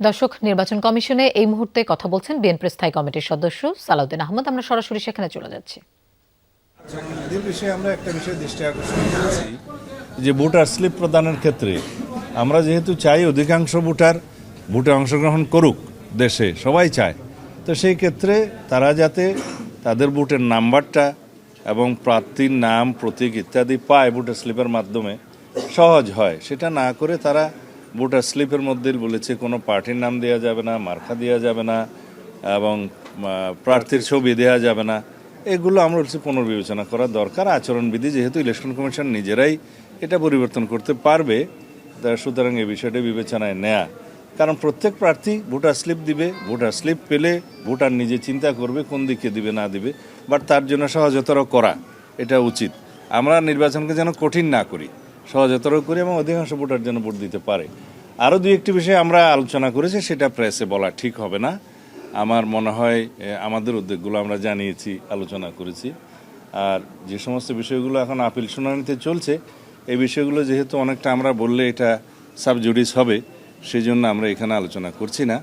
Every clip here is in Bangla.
দর্শক, নির্বাচন কমিশনে এই মুহূর্তে কথা বলছেন বিএনপির স্থায়ী কমিটির সদস্য সালাউদ্দিন আহমদ। আমরা সরাসরি সেখানে চলে যাচ্ছি। আমরা একটা বিষয় দৃষ্টি আকর্ষণ করেছি যে ভোটার স্লিপ প্রদানের ক্ষেত্রে আমরা যেহেতু চাই অধিকাংশ ভোটে অংশগ্রহণ করুক, দেশে সবাই চায়, তো সেই ক্ষেত্রে তারা যাতে তাদের ভোটের নাম্বারটা এবং প্রার্থীর নাম, প্রতীক ইত্যাদি পায় ভোটার স্লিপের মাধ্যমে সহজ হয়, সেটা না করে তারা ভোটার স্লিপের মধ্যে বলেছে কোনো পার্টির নাম দেওয়া যাবে না, মার্কা দেওয়া যাবে না এবং প্রার্থীর ছবি দেওয়া যাবে না। এগুলো আমরা হচ্ছে পুনর্বিবেচনা করা দরকার। আচরণবিধি যেহেতু ইলেকশন কমিশন নিজেরাই এটা পরিবর্তন করতে পারবে, সুতরাং এই বিষয়টা বিবেচনায় নেয়া। কারণ প্রত্যেক প্রার্থী ভোটার স্লিপ দিবে, ভোটার স্লিপ পেলে ভোটার নিজে চিন্তা করবে কোন দিকে দিবে না দিবে, বাট তার জন্য সহজতর করা এটা উচিত। আমরা নির্বাচনকে যেন কঠিন না করি, সহজতর করি এবং অধিকাংশ ভোটার যেন ভোট দিতে পারে। আরও দুই একটি বিষয় আমরা আলোচনা করেছি, সেটা প্রেসে বলা ঠিক হবে না। আমার মনে হয় আমাদের উদ্যোগগুলো আমরা জানিয়েছি, আলোচনা করেছি। আর যে সমস্ত বিষয়গুলো এখন আপিল শুনানিতে চলছে, এই বিষয়গুলো যেহেতু অনেকটা আমরা বললে এটা সাবজুডিস হবে, সেই জন্য আমরা এখানে আলোচনা করছি না।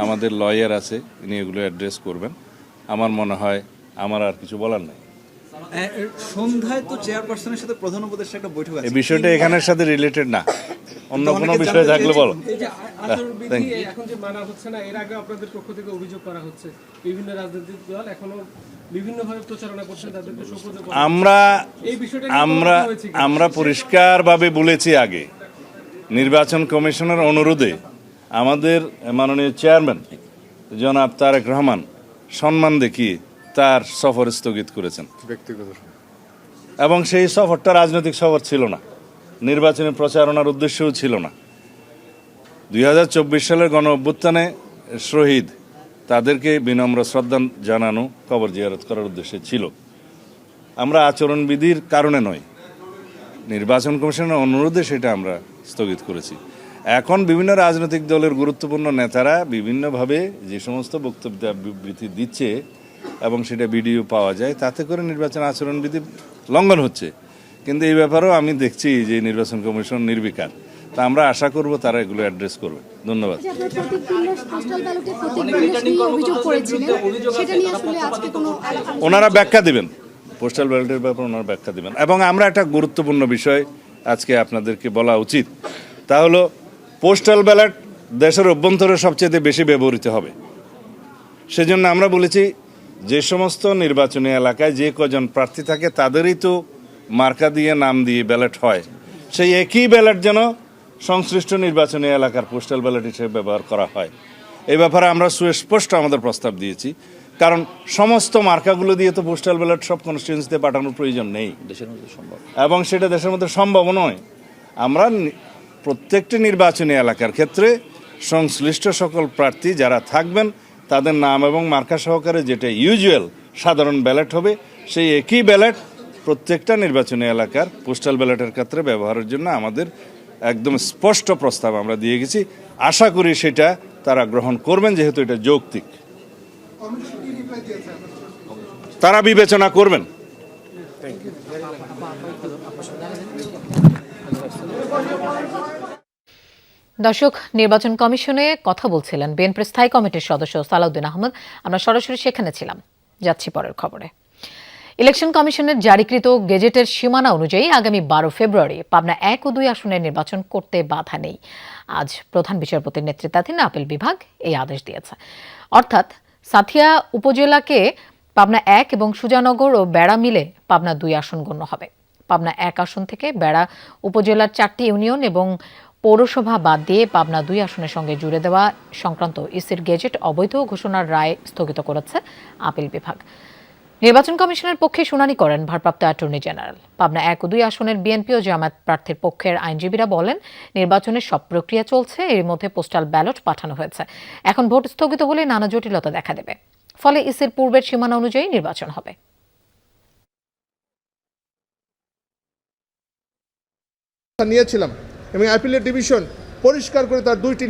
আমাদের লয়ার আছে, ইনি এগুলো অ্যাড্রেস করবেন। আমার মনে হয় আমার আর কিছু বলার নাই। সন্ধ্যায় তো চেয়ারপারসনের সাথে প্রধান উপদেষ্টা একটা বৈঠক আছে, এই বিষয়টা এখানের সাথে রিলেটেড না, অন্য কোনো বিষয় থাকলে বলো। এখন যে মানা হচ্ছে না, এর আগে আপনাদের পক্ষ থেকে অভিযোগ করা হচ্ছে বিভিন্ন রাজনৈতিক দল এখনো বিভিন্নভাবে প্রচারণা করছে তাদেরকে আমরা পরিষ্কারভাবে বলেছি আগে, নির্বাচন কমিশনের অনুরোধে আমাদের মাননীয় চেয়ারম্যান জনাব তারেক রহমান সম্মান দেখিয়ে তার সফর স্থগিত করেছেন ব্যক্তিগত, এবং সেই সফরটা রাজনৈতিক সফর ছিল না, নির্বাচনী প্রচারণার উদ্দেশ্যও ছিল না। 2024 সালের গণ অভ্যুত্থানে শহীদ তাদেরকে বিনম্র শ্রদ্ধা জানানো, কবর জিয়ারত করার উদ্দেশ্যে ছিল। আমরা আচরণবিধির কারণে নয়, নির্বাচন কমিশনের অনুরোধে সেটা আমরা স্থগিত করেছি। এখন বিভিন্ন রাজনৈতিক দলের গুরুত্বপূর্ণ নেতারা বিভিন্নভাবে যে সমস্ত বক্তব্য বিবৃতি দিচ্ছে এবং সেটা ভিডিও পাওয়া যায়, তাতে করে নির্বাচন আচরণবিধি লঙ্ঘন হচ্ছে। কিন্তু এই ব্যাপারেও আমি দেখছি যে নির্বাচন কমিশন নির্বিকার, তা আমরা আশা করব তারা এগুলো অ্যাড্রেস করবে। ধন্যবাদ। ওনারা ব্যাখ্যা দেবেন, পোস্টাল ব্যালটের ব্যাপারে ওনারা ব্যাখ্যা দেবেন। এবং আমরা একটা গুরুত্বপূর্ণ বিষয় আজকে আপনাদেরকে বলা উচিত, তা হলো পোস্টাল ব্যালট দেশের অভ্যন্তরে সবচেয়ে বেশি ব্যবহৃত হবে। সেজন্য আমরা বলেছি যে সমস্ত নির্বাচনী এলাকায় যে কজন প্রার্থী থাকে তাদেরই তো মার্কা দিয়ে নাম দিয়ে ব্যালট হয়, সেই একই ব্যালট যেন সংশ্লিষ্ট নির্বাচনী এলাকার পোস্টাল ব্যালট হিসেবে ব্যবহার করা হয়। এই ব্যাপারে আমরা সুস্পষ্ট আমাদের প্রস্তাব দিয়েছি, কারণ সমস্ত মার্কাগুলো দিয়ে তো পোস্টাল ব্যালট সব কনস্টিটিউয়েন্সিতে পাঠানোর প্রয়োজন নেই, দেশের মধ্যে সম্ভব, এবং সেটা দেশের মধ্যে সম্ভব নয়। আমরা প্রত্যেকটি নির্বাচনী এলাকার ক্ষেত্রে সংশ্লিষ্ট সকল প্রার্থী যারা থাকবেন তাদের নাম এবং মার্কা সহকারে যেটা ইউজুয়াল সাধারণ ব্যালট হবে, সেই একই ব্যালট প্রত্যেকটা নির্বাচনী এলাকার পোস্টাল ব্যালটের ক্ষেত্রে ব্যবহারের জন্য আমাদের একদম স্পষ্ট প্রস্তাব আমরা দিয়ে গেছি। আশা করি সেটা তারা গ্রহণ করবেন, যেহেতু এটা যৌক্তিক, তারা বিবেচনা করবেন। দর্শক, নির্বাচন কমিশনে কথা বলছিলেন বিএনপির স্থায়ী কমিটির সদস্য সালাউদ্দিন আহমদ। আমরা সরাসরি সেখানে ছিলাম। যাচ্ছি পরের খবরে। ইলেকশন কমিশনের জারিকৃত গেজেটের সীমানা অনুযায়ী আগামী 12 ফেব্রুয়ারি পাবনা 1 ও 2 আসনের নির্বাচন করতে বাধা নেই। আজ প্রধান বিচারপতির নেতৃত্বাধীন আপিল বিভাগ এই আদেশ দিয়েছে। অর্থাৎ সাথিয়া উপজেলাকে পাবনা 1 এবং সুজানগর ও বেড়া মিলে পাবনা 2 আসন গণ্য হবে। পাবনা 1 আসন থেকে বেড়া উপজেলার 4টি ইউনিয়ন এবং পৌরসভা বাদ দিয়ে পাবনা 2 আসনের সঙ্গে জুড়ে দেওয়া সংক্রান্ত ইসির গেজেট অবৈধ ঘোষণার রায় স্থগিত করেছে আপিল বিভাগ। নির্বাচন কমিশনের পক্ষে শুনানি করেন ভারপ্রাপ্ত অ্যাটর্নি জেনারেল। পাবনা 1 ও 2 আসনের বিএনপি ও জামায়াত প্রার্থীর পক্ষের আইনজীবীরা বলেন, নির্বাচনের সব প্রক্রিয়া চলছে, এর মধ্যে পোস্টাল ব্যালট পাঠানো হয়েছে। এখন ভোট স্থগিত হলে নানা জটিলতা দেখা দেবে, ফলে ইসির পূর্বের সীমানা অনুযায়ী নির্বাচন হবে। নিয়েছিলাম এবং অ্যাপিলেট ডিভিশন পরিষ্কার করে তার 2টি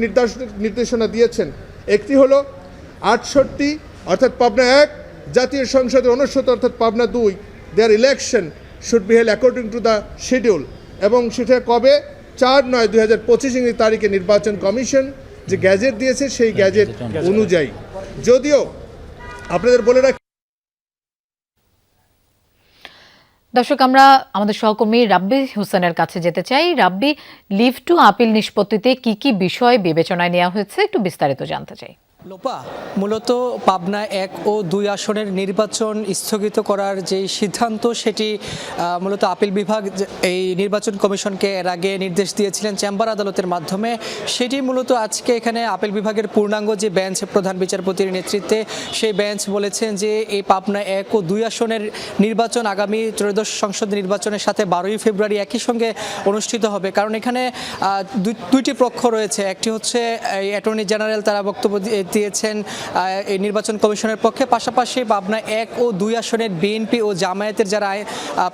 নির্দেশনা দিয়েছেন। একটি হলো 68 অর্থাৎ পাবনা 1 জাতীয় সংসদের 69 অর্থাৎ Pabna 2 there election should be held according to the schedule, এবং সেটা কবে 4/9/2025 তারিখে নির্বাচন কমিশন যে গ্যাজেট দিয়েছে সেই গ্যাজেট অনুযায়ী। যদিও আপনাদের বলে রাখি, দর্শক, আমরা আমাদের সহকর্মী রাব্বি হোসেনের কাছে যেতে চাই। রাব্বি, লিভ টু আপিল নিষ্পত্তিতে কি কি বিষয় বিবেচনায় নেওয়া হয়েছে একটু বিস্তারিত জানতে চাই। লোপা, মূলত পাবনা 1 ও 2 আসনের নির্বাচন স্থগিত করার যে সিদ্ধান্ত সেটি মূলত আপিল বিভাগ এই নির্বাচন কমিশনকে এর আগে নির্দেশ দিয়েছিলেন চেম্বার আদালতের মাধ্যমে। সেটি মূলত আজকে এখানে আপিল বিভাগের পূর্ণাঙ্গ যে বেঞ্চ প্রধান বিচারপতির নেতৃত্বে সেই বেঞ্চ বলেছেন যে এই পাবনা 1 ও 2 আসনের নির্বাচন আগামী ত্রয়োদশ সংসদ নির্বাচনের সাথে 12ই ফেব্রুয়ারি একই সঙ্গে অনুষ্ঠিত হবে। কারণ এখানে দুইটি পক্ষ রয়েছে, একটি হচ্ছে অ্যাটর্নি জেনারেল, তারা বক্তব্য দিয়েছেন এই নির্বাচন কমিশনের পক্ষে। পাশাপাশি পাবনা 1 ও 2 আসনের বিএনপি ও জামায়াতের যারা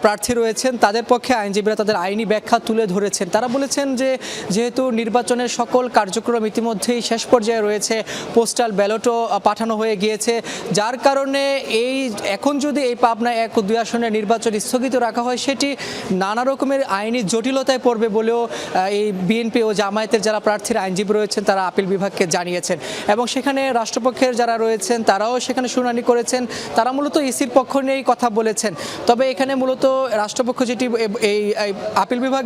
প্রার্থী রয়েছেন তাদের পক্ষে আইনজীবীরা তাদের আইনি ব্যাখ্যা তুলে ধরেছেন। তারা বলেছেন যে যেহেতু নির্বাচনের সকল কার্যক্রম ইতিমধ্যেই শেষ পর্যায়ে রয়েছে, পোস্টাল ব্যালটও পাঠানো হয়ে গিয়েছে, যার কারণে এখন যদি এই পাবনা 1 ও 2 আসনের নির্বাচন স্থগিত রাখা হয় সেটি নানা রকমের আইনি জটিলতায় পড়বে বলেও এই বিএনপি ও জামায়াতের যারা প্রার্থীর আইনজীবী রয়েছেন তারা আপিল বিভাগকে জানিয়েছেন। এবং সেখানে রাষ্ট্রপক্ষের যারা রয়েছেন তারাও সেখানে শুনানি করেছেন, তারা মূলত ইসির পক্ষ নিয়েই কথা বলেছেন। তবে এখানে মূলত রাষ্ট্রপক্ষ যেটি এই আপিল বিভাগ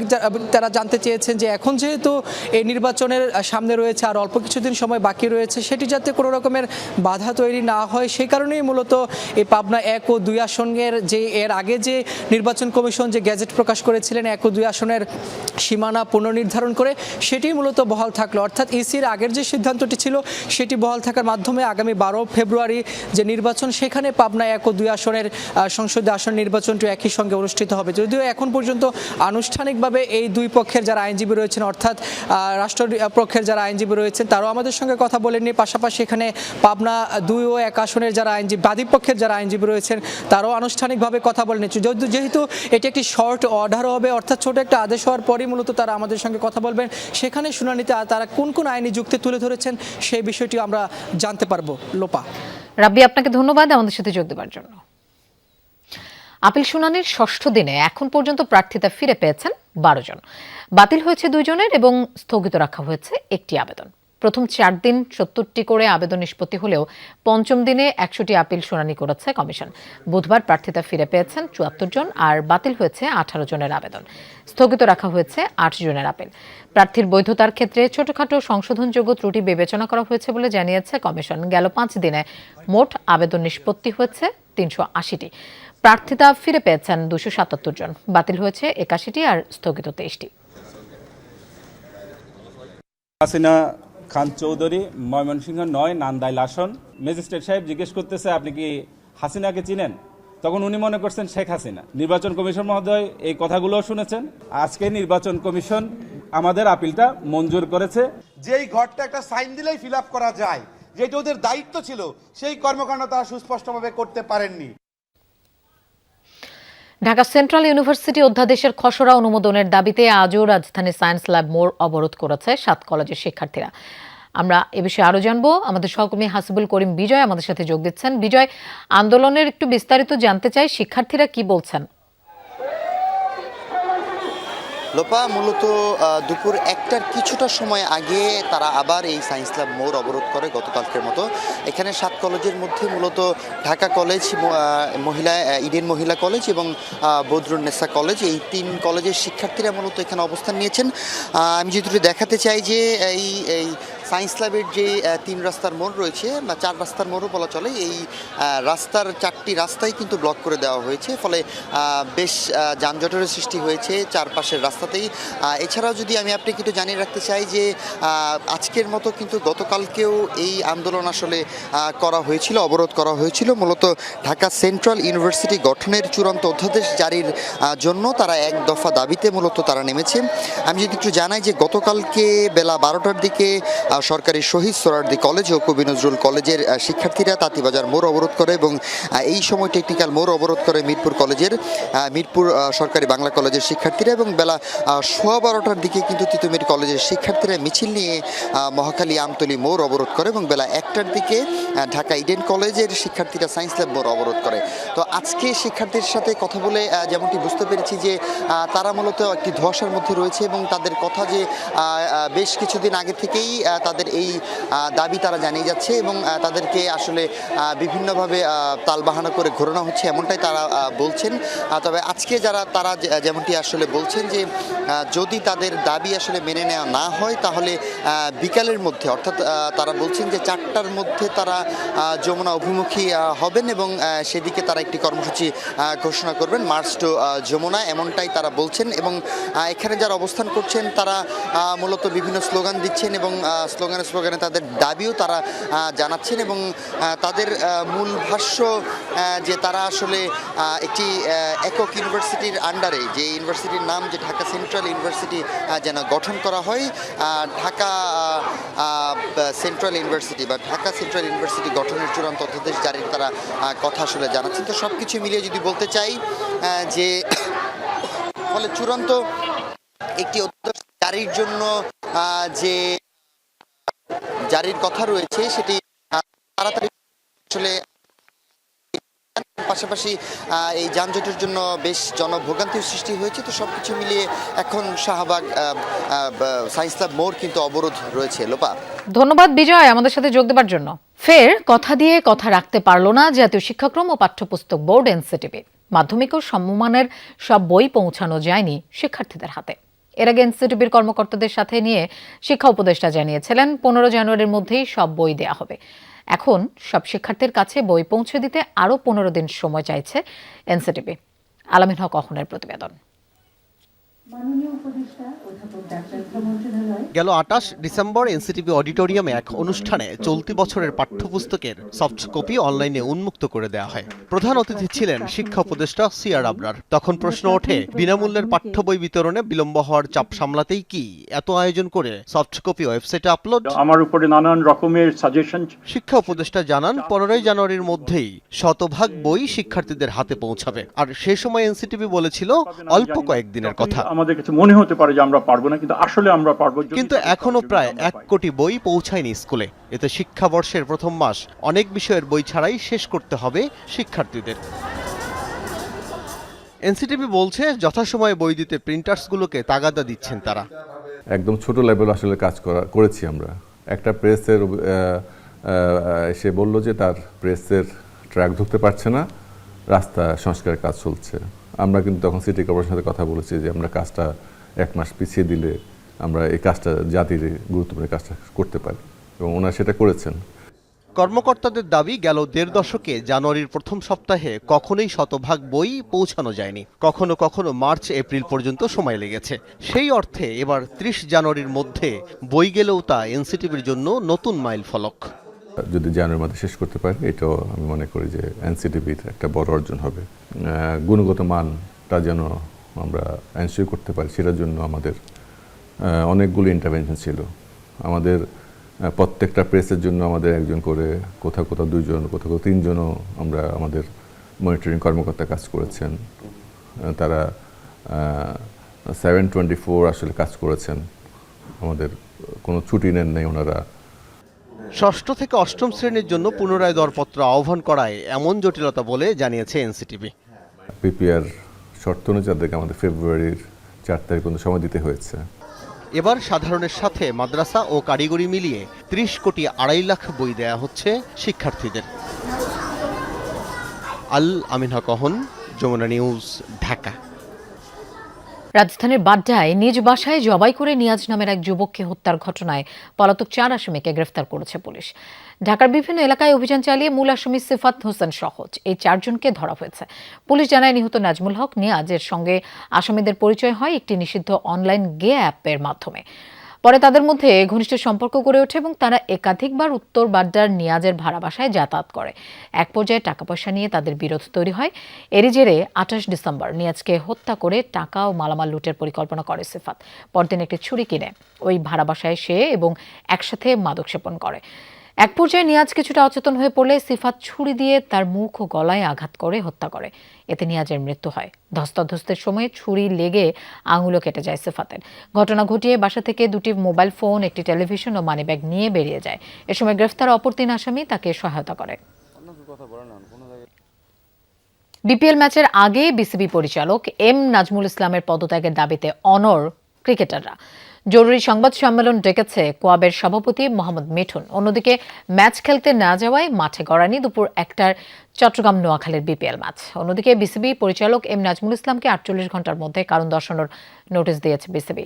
তারা জানতে চেয়েছেন যে এখন যেহেতু এই নির্বাচনের সামনে রয়েছে আর অল্প কিছুদিন সময় বাকি রয়েছে, সেটি যাতে কোনো রকমের বাধা তৈরি না হয় সেই কারণেই মূলত এই পাবনা 1 ও 2 আসনের যে এর আগে যে নির্বাচন কমিশন যে গ্যাজেট প্রকাশ করেছিলেন 1 ও 2 আসনের সীমানা পুনর্নির্ধারণ করে সেটি মূলত বহাল থাকলো। অর্থাৎ ইসির আগের যে সিদ্ধান্তটি ছিল সেটি বহাল থাকার মাধ্যমে আগামী 12 ফেব্রুয়ারি যে নির্বাচন সেখানে পাবনা 1 ও 2 আসনের সংসদীয় আসন নির্বাচনটি একই সঙ্গে অনুষ্ঠিত হবে। যদিও এখন পর্যন্ত আনুষ্ঠানিকভাবে এই দুই পক্ষের যারা আইনজীবী রয়েছেন অর্থাৎ রাষ্ট্রপক্ষের যারা আইনজীবী রয়েছেন তারাও আমাদের সঙ্গে কথা বলেননি। পাশাপাশি এখানে পাবনা 2 ও 1 আসনের যারা বাদী পক্ষের যারা আইনজীবী রয়েছেন তারাও আনুষ্ঠানিকভাবে কথা বলেনি। যেহেতু এটি একটি শর্ট অর্ডার হবে, অর্থাৎ ছোট একটা আদেশ হওয়ার পরই মূলত তারা আমাদের সঙ্গে কথা বলবেন, সেখানে শুনানিতে তারা কোন কোন আইনি যুক্তি তুলে ধরেছেন সেই বিষয়টি আমরা জানতে পারবো। লোপা, রাব্বি, আপনাকে ধন্যবাদ আমাদের সাথে যোগ দেওয়ার জন্য। আপিল শুনানির ষষ্ঠ দিনে এখন পর্যন্ত প্রার্থিতা ফিরে পেয়েছেন 12 জন। বাতিল হয়েছে 2 জনের এবং স্থগিত রাখা হয়েছে একটি আবেদন। প্রথম 4 দিন 70টি করে আবেদন নিষ্পত্তি হলেও পঞ্চম দিনে 100টি আপিল শুনানি করেছে কমিশন। বুধবার প্রার্থিতা ফিরে পেয়েছেন 74 জন আর বাতিল হয়েছে 18 জনের আবেদন। স্থগিত রাখা হয়েছে 8 জনের আপিল। প্রার্থীর বৈধতার ক্ষেত্রে ছোটখাটো সংশোধনযোগ্য ত্রুটি বিবেচনা করা হয়েছে বলে জানিয়েছে কমিশন। গেল 5 দিনে মোট আবেদন নিষ্পত্তি হয়েছে 380টি। প্রার্থিতা ফিরে পেয়েছেন 277 জন, বাতিল হয়েছে 81টি আর স্থগিত 23টি। হাসিনা খান চৌধুরী, ময়মনসিংহ 9 নান্দাইল আসন। ম্যাজিস্ট্রেট সাহেব জিজ্ঞেস করতেছে আপনি কি হাসিনাকে চিনেন? তখন উনি মনে করছেন শেখ হাসিনা। নির্বাচন কমিশন মহোদয় এই কথাগুলো শুনেছেন। আজকে নির্বাচন কমিশন আমাদের আপিলটা মঞ্জুর করেছে। যেই ঘরটা একটা সাইন দিলেই ফিল আপ করা যায়, যেটা ওদের দায়িত্ব ছিল, সেই কর্মকাণ্ড তারা সুস্পষ্টভাবে করতে পারেননি। ঢাকা সেন্ট্রাল ইউনিভার্সিটি অধ্যাদেশের খসড়া অনুমোদনের দাবিতে আজও রাজধানী সায়েন্স ল্যাব মোড় অবরোধ করেছে 7 কলেজের শিক্ষার্থীরা। আমরা এ বিষয়ে আরো জানবো। আমাদের সহকর্মী হাসিবুল করিম বিজয় আমাদের সাথে যোগ দিচ্ছেন। বিজয়, আন্দোলনের একটু বিস্তারিত জানতে চাই, শিক্ষার্থীরা কি বলছেন? লোপা, মূলত দুপুর 1টার কিছুটা সময় আগে তারা আবার এই সায়েন্স ল্যাব মোড় অবরোধ করে গতকালকের মতো। এখানে 7 কলেজের মধ্যে মূলত ঢাকা কলেজ, ইডেন মহিলা কলেজ এবং বদরুন্নেসা কলেজ, এই 3 কলেজের শিক্ষার্থীরা মূলত এখানে অবস্থান নিয়েছেন। আমি যেটুকু দেখাতে চাই যে এই সায়েন্স ল্যাবের যে 3 রাস্তার মোড় রয়েছে বা 4 রাস্তার মোড়ও বলা চলে, এই রাস্তার 4টি রাস্তাই কিন্তু ব্লক করে দেওয়া হয়েছে, ফলে বেশ যানজটের সৃষ্টি হয়েছে চারপাশের রাস্তাতেই। এছাড়াও যদি আমি আপনাকে একটু জানিয়ে রাখতে চাই যে আজকের মতো কিন্তু গতকালকেও এই আন্দোলন আসলে করা হয়েছিল, অবরোধ করা হয়েছিল মূলত ঢাকা সেন্ট্রাল ইউনিভার্সিটি গঠনের চূড়ান্ত অধ্যাদেশ জারির জন্য। তারা এক দফা দাবিতে মূলত তারা নেমেছে। আমি যদি একটু জানাই যে গতকালকে বেলা 12টার দিকে সরকারি শহীদ সোহরাওয়ার্দী কলেজ ও কবি নজরুল কলেজের শিক্ষার্থীরা তাঁতিবাজার মোড় অবরোধ করে এবং এই সময় টেকনিক্যাল মোড় অবরোধ করে মিরপুর সরকারি বাংলা কলেজের শিক্ষার্থীরা এবং বেলা 12:15টার দিকে কিন্তু তিতুমির কলেজের শিক্ষার্থীরা মিছিল নিয়ে মহাখালী আমতলী মোড় অবরোধ করে এবং বেলা 1টার দিকে ঢাকা ইডেন কলেজের শিক্ষার্থীরা সায়েন্স ল্যাব মোড় অবরোধ করে। তো আজকে শিক্ষার্থীর সাথে কথা বলে যেমনটি বুঝতে পেরেছি যে তারা মূলত একটি ধোঁয়াশার মধ্যে রয়েছে এবং তাদের কথা যে বেশ কিছুদিন আগে থেকেই তাদের এই দাবি তারা জানিয়ে যাচ্ছে এবং তাদেরকে আসলে বিভিন্নভাবে তালবাহানা করে ঘোরানো হচ্ছে এমনটাই তারা বলছেন। তবে আজকে তারা যেমনটি আসলে বলছেন যে যদি তাদের দাবি আসলে মেনে নেওয়া না হয় তাহলে বিকালের মধ্যে অর্থাৎ তারা বলছেন যে 4টার মধ্যে তারা যমুনা অভিমুখী হবেন এবং সেদিকে তারা একটি কর্মসূচি ঘোষণা করবেন, মার্চ টু যমুনা, এমনটাই তারা বলছেন। এবং এখানে যারা অবস্থান করছেন তারা মূলত বিভিন্ন স্লোগান দিচ্ছেন এবং স্লোগানে তাদের দাবিও তারা জানাচ্ছেন এবং তাদের মূল ভাষ্য যে তারা আসলে একটি একক ইউনিভার্সিটির আন্ডারে, যে ইউনিভার্সিটির নাম যে ঢাকা সেন্ট্রাল ইউনিভার্সিটি যেন গঠন করা হয়, ঢাকা সেন্ট্রাল ইউনিভার্সিটি বা ঢাকা সেন্ট্রাল ইউনিভার্সিটি গঠনের চূড়ান্ত অধ্যাদেশ জারির তারা কথা আসলে জানাচ্ছেন। তো সব কিছু মিলিয়ে যদি বলতে চাই যে ফলে চূড়ান্ত একটি অধ্যাদেশ জারির জন্য যে জারির কথা রয়েছে সেটি তাড়াতাড়ি আসলে, পাশাপাশি এই যানজটের জন্য বেশ জনভোগান্তির সৃষ্টি হয়েছে। তো সবকিছু মিলিয়ে এখন শাহবাগ সায়েন্স ল্যাব মোড় কিন্তু অবরোধ রয়েছে। লোপা, ধন্যবাদ বিজয় আমাদের সাথে যোগ দেওয়ার জন্য। ফের কথা দিয়ে কথা রাখতে পারল না জাতীয় শিক্ষাক্রম ও পাঠ্যপুস্তক বোর্ড এনসিটিবি। মাধ্যমিক ও সমমানের সব বই পৌঁছানো যায়নি শিক্ষার্থীদের হাতে। এর আগে এনসিটিবির কর্মকর্তাদের সাথে নিয়ে শিক্ষা উপদেষ্টা জানিয়েছিলেন 15 জানুয়ারির মধ্যেই সব বই দেয়া হবে। এখন সব শিক্ষার্থীর কাছে বই পৌঁছে দিতে আরও 15 দিন সময় চাইছে এনসিটিবি। আলামিন হক অহনের প্রতিবেদন। গেল 28 ডিসেম্বর এনসিটিবি অডিটোরিয়ামে এক অনুষ্ঠানে চলতি বছরের পাঠ্যপুস্তকের সফট কপি অনলাইনে উন্মুক্ত করে দেওয়া হয়। প্রধান অতিথি ছিলেন শিক্ষা উপদেষ্টা সিআর আবরার। তখন প্রশ্ন ওঠে, বিনামূল্যের পাঠ্য বই বিতরণে বিলম্ব হওয়ার চাপ সামলাতেই কি এত আয়োজন করে সফট কপি ওয়েবসাইটে আপলোড? আমার উপরে নানান রকমের সাজেশন। শিক্ষা উপদেষ্টা জানান 15 জানুয়ারির মধ্যেই শতভাগ বই শিক্ষার্থীদের হাতে পৌঁছাবে। আর সে সময় এনসিটিবি বলেছিল অল্প কয়েকদিনের কথা। আমাদের কাছে মনে হতে পারে যে আমরা পারবো না, কিন্তু আসলে আমরা পারবো। কিন্তু এখনো প্রায় 1 কোটি বই পৌঁছায়নি স্কুলে। এতে শিক্ষাবর্ষের প্রথম মাস অনেক বিষয়ের বই ছাড়াই শেষ করতে হবে শিক্ষার্থীদের। এনসিটিবি বলছে যথাসময়ে বই দিতে প্রিন্টার্সগুলোকে তাগাদা দিচ্ছেন তারা। একদম ছোট লেভেল আসলে কাজ করেছি আমরা। একটা প্রেসের সে বলল যে তার প্রেসের ট্র্যাক ধরতে পারছে না, রাস্তা সংস্কারের কাজ চলছে। আমরা কিন্তু তখন সিটি কর্পোরেশনের সাথে কথা বলেছি যে আমরা কাজটা 1 মাস পিছিয়ে দিলে আমরা এই কাজটা, জাতির গুরুত্বপূর্ণ কাজটা করতে পারি, এবং ওনারা সেটা করেছেন। কর্মকর্তাদের দাবি, গেল 1.5 দশকে জানুয়ারির প্রথম সপ্তাহে কখনোই শতভাগ বই পৌঁছানো যায়নি। কখনো কখনো মার্চ এপ্রিল পর্যন্ত সময় লেগেছে। সেই অর্থে এবার 30 জানুয়ারির মধ্যে বই গেলেও তা এনসিটিবির জন্য নতুন মাইল ফলক। যদি জানুয়ারির মধ্যে শেষ করতে পারি, এটাও আমি মনে করি যে এনসিটিবির একটা বড় অর্জন হবে। গুণগত মানটা যেন আমরা এনশিওর করতে পারি, সেটার জন্য আমাদের অনেকগুলো ইন্টারভেনশন ছিল। আমাদের প্রত্যেকটা প্রেসের জন্য আমাদের একজন করে, কোথাও কোথাও 2 জন, কোথাও কোথাও 3 জনও আমরা আমাদের মনিটরিং কর্মকর্তা কাজ করেছেন। তারা 7/24 আসলে কাজ করেছেন, আমাদের কোনো ছুটি নেন নাই ওনারা। ষষ্ঠ থেকে অষ্টম শ্রেণীর জন্য পুনরায় দরপত্র আহ্বান করায় এমন জটিলতা বলে জানিয়েছে এনসিটিবি। পিপিআর শর্ত অনুযায়ী আমাদের ফেব্রুয়ারির 4 তারিখ পর্যন্ত সময় দিতে হয়েছে। এবার সাধারণের সাথে মাদ্রাসা ও কারিগরি মিলিয়ে 30 কোটি 2.5 লাখ বই দেয়া হচ্ছে শিক্ষার্থীদের। আমিন হক অহন, যমুনা নিউজ, ঢাকা। রাজধানীর বাড্ডায় নিজ বাসায় জবাই করে নিয়াজ নামের এক যুবককে হত্যার ঘটনায় পলাতক 4 আসামিকে গ্রেফতার করেছে পুলিশ। ঢাকার বিভিন্ন এলাকায় অভিযান চালিয়ে মূল আসামি সিফাত হোসেন সহ এই 4 জনকে ধরা হয়েছে। পুলিশ জানায়, নিহত নাজমুল হক নিয়াজের সঙ্গে আসামিদের পরিচয় হয় একটি নিষিদ্ধ অনলাইন গে অ্যাপের মাধ্যমে। পরে তাদের মধ্যে ঘনিষ্ঠ সম্পর্ক গড়ে ওঠে এবং তারা একাধিকবার উত্তর বাড্ডার নিয়াজের ভাড়া বাসায় যাতায়াত করে। এক পর্যায়ে টাকা পয়সা নিয়ে তাদের বিরোধ তৈরি হয়। এরই জেরে 28 ডিসেম্বর নিয়াজকে হত্যা করে টাকা ও মালামাল লুটের পরিকল্পনা করে সিফাত। পরদিন একটি ছুরি কিনে ওই ভাড়া বাসায় সে এবং একসাথে মাদক সেবন করে। এক পর্যায়ে নিয়াজ কিছুটা অচেতন হয়ে পড়লে সিফাত ছুরি দিয়ে তার মুখ ও গলায় আঘাত করে হত্যা করে। এতে নিয়াজের মৃত্যু হয়। ধস্তাধস্তের সময় ছুরি লেগে আঙুলও কেটে যায় সিফাতের। ঘটনা ঘটিয়ে বাসা থেকে 2টি মোবাইল ফোন, একটি টেলিভিশন ও মানিব্যাগ নিয়ে বেরিয়ে যায়। এ সময় গ্রেফতার অপর 3 আসামি তাকে সহায়তা করে। বিপিএল ম্যাচের আগে বিসিবি পরিচালক এম নাজমুল ইসলামের পদত্যাগের দাবিতে অনড় ক্রিকেটাররা। জরুরি সংবাদ সম্মেলন ডেকেছে কোয়াবের সভাপতি মোহাম্মদ মিঠুন। অন্যদিকে ম্যাচ খেলতে না যাওয়ায় মাঠে গড়ায়নি দুপুর 1টার চট্টগ্রাম নোয়াখালীর বিপিএল ম্যাচ। অন্যদিকে বিসিবি পরিচালক এম নাজমুল ইসলামকে 48 ঘন্টার মধ্যে কারণ দর্শানোর নোটিশ দিয়েছে বিসিবি,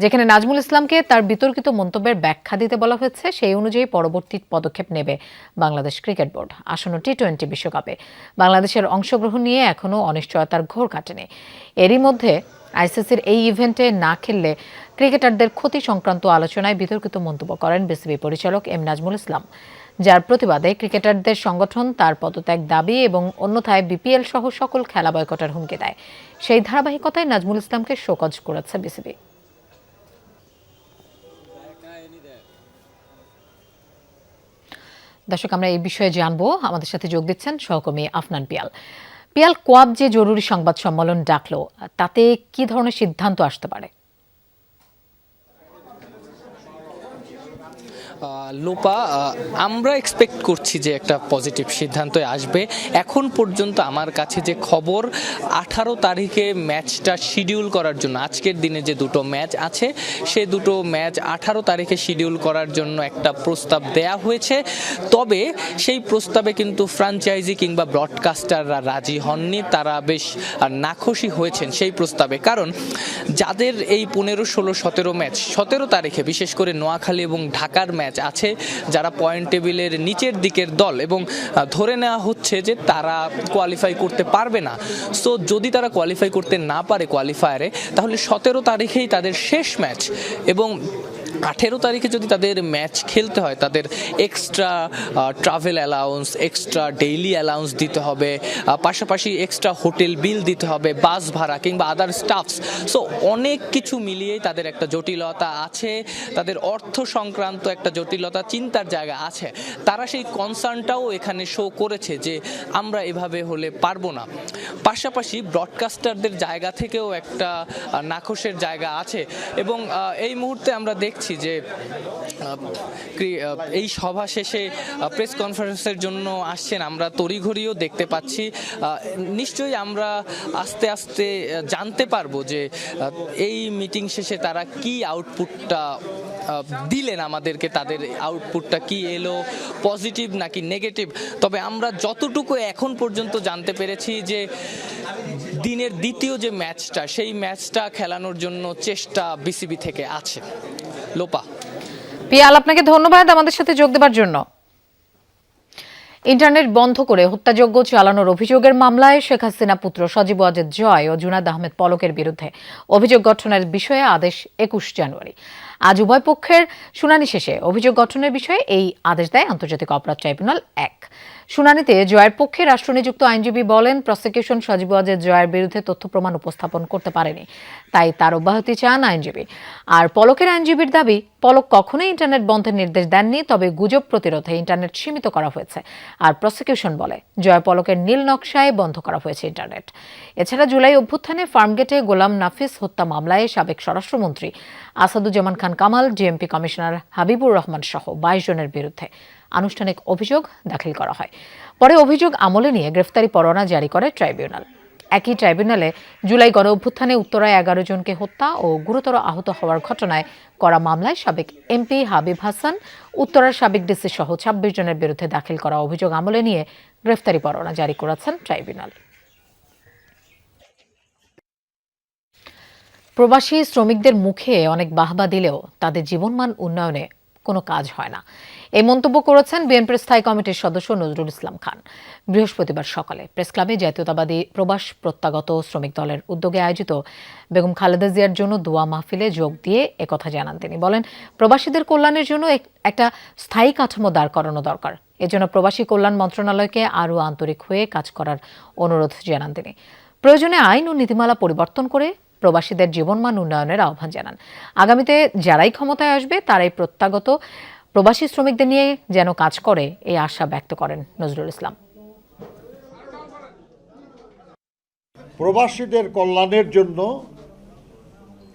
যেখানে নাজমুল ইসলামকে তার বিতর্কিত মন্তব্যের ব্যাখ্যা দিতে বলা হয়েছে। সেই অনুযায়ী পরবর্তী পদক্ষেপ নেবে বাংলাদেশ ক্রিকেট বোর্ড। আসন্ন টি-20 বিশ্বকাপে বাংলাদেশের অংশগ্রহণ নিয়ে এখনও অনিশ্চয়তার ঘোর কাটেনি। এরই মধ্যে আইসিসির এই ইভেন্টে না খেললে ক্রিকেটারদের ক্ষতি সংক্রান্ত আলোচনায় বিতর্কিত মন্তব্য করেন বিসিবি পরিচালক এম নাজমুল ইসলাম, যার প্রতিবাদে ক্রিকেটারদের সংগঠন তার পদত্যাগ দাবি এবং অন্যথায় বিপিএল সহ সকল খেলা বয়কটের হুমকি দেয়। সেই ধারাবাহিকতায় নাজমুল ইসলামকে শোকজ করেছে বিসিবি। দর্শক, আমরা এই বিষয়ে জানবো। আমাদের সাথে যোগ দিচ্ছেন সহকর্মী আফনান পিয়াল। পিয়াল, কোয়াব যে জরুরি সংবাদ সম্মেলন ডাকলো, তাতে কি ধরনের সিদ্ধান্ত আসতে পারে? লোপা, আমরা এক্সপেক্ট করছি যে একটা পজিটিভ সিদ্ধান্ত আসবে। এখন পর্যন্ত আমার কাছে যে খবর, 18 তারিখে ম্যাচটা শিডিউল করার জন্য, আজকের দিনে যে দুটো ম্যাচ আছে সে দুটো ম্যাচ 18 তারিখে শিডিউল করার জন্য একটা প্রস্তাব দেয়া হয়েছে। তবে সেই প্রস্তাবে কিন্তু ফ্র্যাঞ্চাইজি কিংবা ব্রডকাস্টাররা রাজি হননি। তারা বেশ নাখুশি হয়েছেন সেই প্রস্তাবে, কারণ যাদের এই 15, 16, 17 ম্যাচ 17 তারিখে বিশেষ করে নোয়াখালী এবং ঢাকার ম্যাচ আছে, যারা পয়েন্ট টেবিলের নিচের দিকের দল এবং ধরে নেওয়া হচ্ছে যে তারা কোয়ালিফাই করতে পারবে না। সো যদি তারা কোয়ালিফাই করতে না পারে কোয়ালিফায়ারে, তাহলে 17 তারিখেই তাদের শেষ ম্যাচ এবং 18 তারিখে যদি তাদের ম্যাচ খেলতে হয়, তাদের extra travel allowance, extra daily allowance দিতে হবে, পাশাপাশি এক্সট্রা হোটেল বিল দিতে হবে, বাস ভাড়া কিংবা আদার স্টাফস। সো অনেক কিছু মিলিয়েই তাদের একটা জটিলতা আছে, তাদের অর্থ সংক্রান্ত একটা জটিলতা, চিন্তার জায়গা আছে। তারা সেই কনসার্নটাও এখানে শো করেছে যে আমরা এভাবে হলে পারবো না। পাশাপাশি ব্রডকাস্টারদের জায়গা থেকেও একটা নাখোশের জায়গা আছে এবং এই মুহূর্তে আমরা দেখছি যে এই সভা শেষে প্রেস কনফারেন্সের জন্য আসছেন, আমরা তড়িঘড়িও দেখতে পাচ্ছি। নিশ্চয়ই আমরা আস্তে আস্তে জানতে পারবো যে এই মিটিং শেষে তারা কি আউটপুটটা দিলেন আমাদেরকে, তাদের আউটপুটটা কি এলো, পজিটিভ নাকি নেগেটিভ। তবে আমরা যতটুকু এখন পর্যন্ত জানতে পেরেছি যে দিনের দ্বিতীয় যে ম্যাচটা, সেই ম্যাচটা খেলানোর জন্য চেষ্টা বিসিবি থেকে আছে। লোপা। পিয়াল, আপনাকে ধন্যবাদ আমাদের সাথে যোগ দেওয়ার জন্য। ইন্টারনেট বন্ধ করে হত্যাযজ্ঞ চালানোর অভিযোগের মামলায় শেখ হাসিনা পুত্র সজীব ওয়াজেদ জয় ও জুনায়েদ আহমেদ পলকের বিরুদ্ধে অভিযোগ গঠনের বিষয়ে আদেশ 21 জানুয়ারি। আজ উভয় পক্ষের শুনানি শেষে অভিযোগ গঠনের বিষয়ে এই আদেশ দেয় আন্তর্জাতিক অপরাধ ট্রাইব্যুনাল 1। শুনানিতে জয়ের পক্ষে রাষ্ট্রনিযুক্ত আইনজীবী বলেন, প্রসিকিউশন সজীব ওয়াজেদ জয়ের বিরুদ্ধে তথ্য প্রমাণ উপস্থাপন করতে পারেনি, তাই তার অব্যাহতি চান আইনজীবী। আর পলকের আইনজীবীর দাবি, পলক কখনোই ইন্টারনেট বন্ধের নির্দেশ দেননি, তবে গুজব প্রতিরোধে ইন্টারনেট সীমিত করা হয়েছে। আর প্রসিকিউশন বলে, জয় পলকের নীল নকশায় বন্ধ করা হয়েছে ইন্টারনেট। এছাড়া জুলাই অভ্যুত্থানে ফার্মগেটে গোলাম নাফিস হত্যা মামলায় সাবেক স্বরাষ্ট্রমন্ত্রী আসাদুজ্জামান খান কামাল, ডিএমপি কমিশনার হাবিবুর রহমান সহ 22 জনের বিরুদ্ধে আনুষ্ঠানিক অভিযোগ দাখিল করা হয়। পরে অভিযোগ আমলে নিয়ে গ্রেফতারি পরোয়ানা জারি করে ট্রাইব্যুনাল। একই ট্রাইব্যুনালে জুলাই গণ অভ্যুত্থানে উত্তরায় 11 জনকে হত্যা ও গুরুতর আহত হওয়ার ঘটনায় করা মামলায় সাবেক এমপি হাবিব হাসান, উত্তরার সাবেক ডিসি সহ 26 জনের বিরুদ্ধে দাখিল করা অভিযোগ আমলে নিয়ে গ্রেফতারি পরোয়ানা জারি করেছেন ট্রাইব্যুনাল। প্রবাসী শ্রমিকদের মুখে অনেক বাহবা দিলেও তাদের জীবনমান উন্নয়নে কোনো কাজ হয় না, এই মন্তব্য করেছেন বিএনপির স্থায়ী কমিটির সদস্য নজরুল ইসলাম খান। বৃহস্পতিবার সকালে প্রেস ক্লাবে জাতীয়তাবাদী প্রবাস প্রত্যাগত শ্রমিক দলের উদ্যোগে আয়োজিত বেগম খালেদা জিয়ার জন্য দোয়া মাহফিলে যোগ দিয়ে একথা জানান তিনি। বলেন, প্রবাসীদের কল্যাণের জন্য একটা স্থায়ী কাঠামো দাঁড় করানো দরকার। এজন্য প্রবাসী কল্যাণ মন্ত্রণালয়কে আরও আন্তরিক হয়ে কাজ করার অনুরোধ জানান তিনি। প্রয়োজনে আইন ও নীতিমালা পরিবর্তন করে প্রবাসীদের জীবনমান উন্নয়নের আহ্বান জানান। আগামীতে যারাই ক্ষমতায় আসবে তারাই প্রত্যাগত প্রবাসী শ্রমিকদের নিয়ে যেন কাজ করে, এই আশা ব্যক্ত করেন নজরুল ইসলাম। প্রবাসীদের কল্যাণের জন্য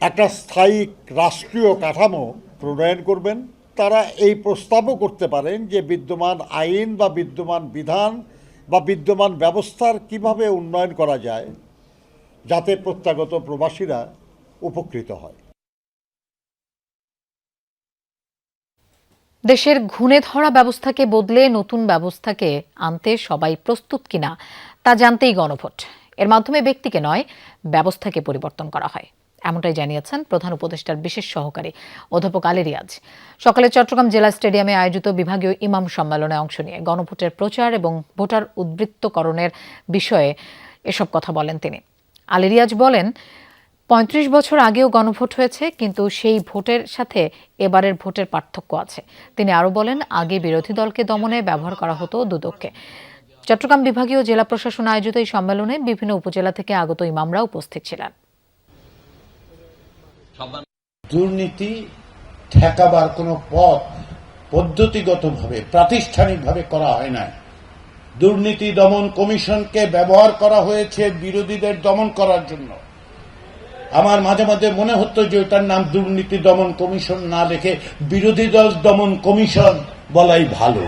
একটা স্থায়ী রাষ্ট্রীয় কাঠামো প্রণয়ন করবেন। তারা এই প্রস্তাবও করতে পারেন যে বিদ্যমান আইন বা বিদ্যমান বিধান বা বিদ্যমান ব্যবস্থার কিভাবে উন্নয়ন করা যায় যাতে প্রত্যাগত প্রবাসীরা উপকৃত হয়। দেশের ঘুণে ধরা ব্যবস্থাকে বদলে নতুন ব্যবস্থাকে আনতে সবাই প্রস্তুত কিনা তা জানতেই গণভোট। এর মাধ্যমে ব্যক্তিকে নয়, ব্যবস্থাকে পরিবর্তন করা হয়, এমনটাই জানিয়েছেন প্রধান উপদেষ্টার বিশেষ সহকারী অধ্যাপক আলী রিয়াজ। সকালে চট্টগ্রাম জেলা স্টেডিয়ামে আয়োজিত বিভাগীয় ইমাম সম্মেলনে অংশ নিয়ে গণভোটের প্রচার এবং ভোটার উদ্বৃত্তকরণের বিষয়ে এসব কথা বলেন তিনি। আলী রিয়াজ বলেন, ৩৫ বছর আগেও গণভোট হয়েছে, কিন্তু সেই ভোটের সাথে এবারের ভোটের পার্থক্য আছে। তিনি আরও বলেন, আগে বিরোধী দলকে দমনে ব্যবহার করা হতো দুদককে। চট্টগ্রাম বিভাগীয় জেলা প্রশাসন আয়োজিত এই সম্মেলনে বিভিন্ন উপজেলা থেকে আগত ইমামরা উপস্থিত ছিলেন। দুর্নীতি ঠেকাবার কোনো পথ পদ্ধতিগতভাবে প্রাতিষ্ঠানিকভাবে করা হয় না। দুর্নীতি দমন কমিশনকে ব্যবহার করা হয়েছে বিরোধীদের দমন করার জন্য। আমার মাঝে মাঝে মনে হতো যে ওটার নাম দুর্নীতি দমন কমিশন না রেখে বিরোধী দল দমন কমিশন বলাই ভালো।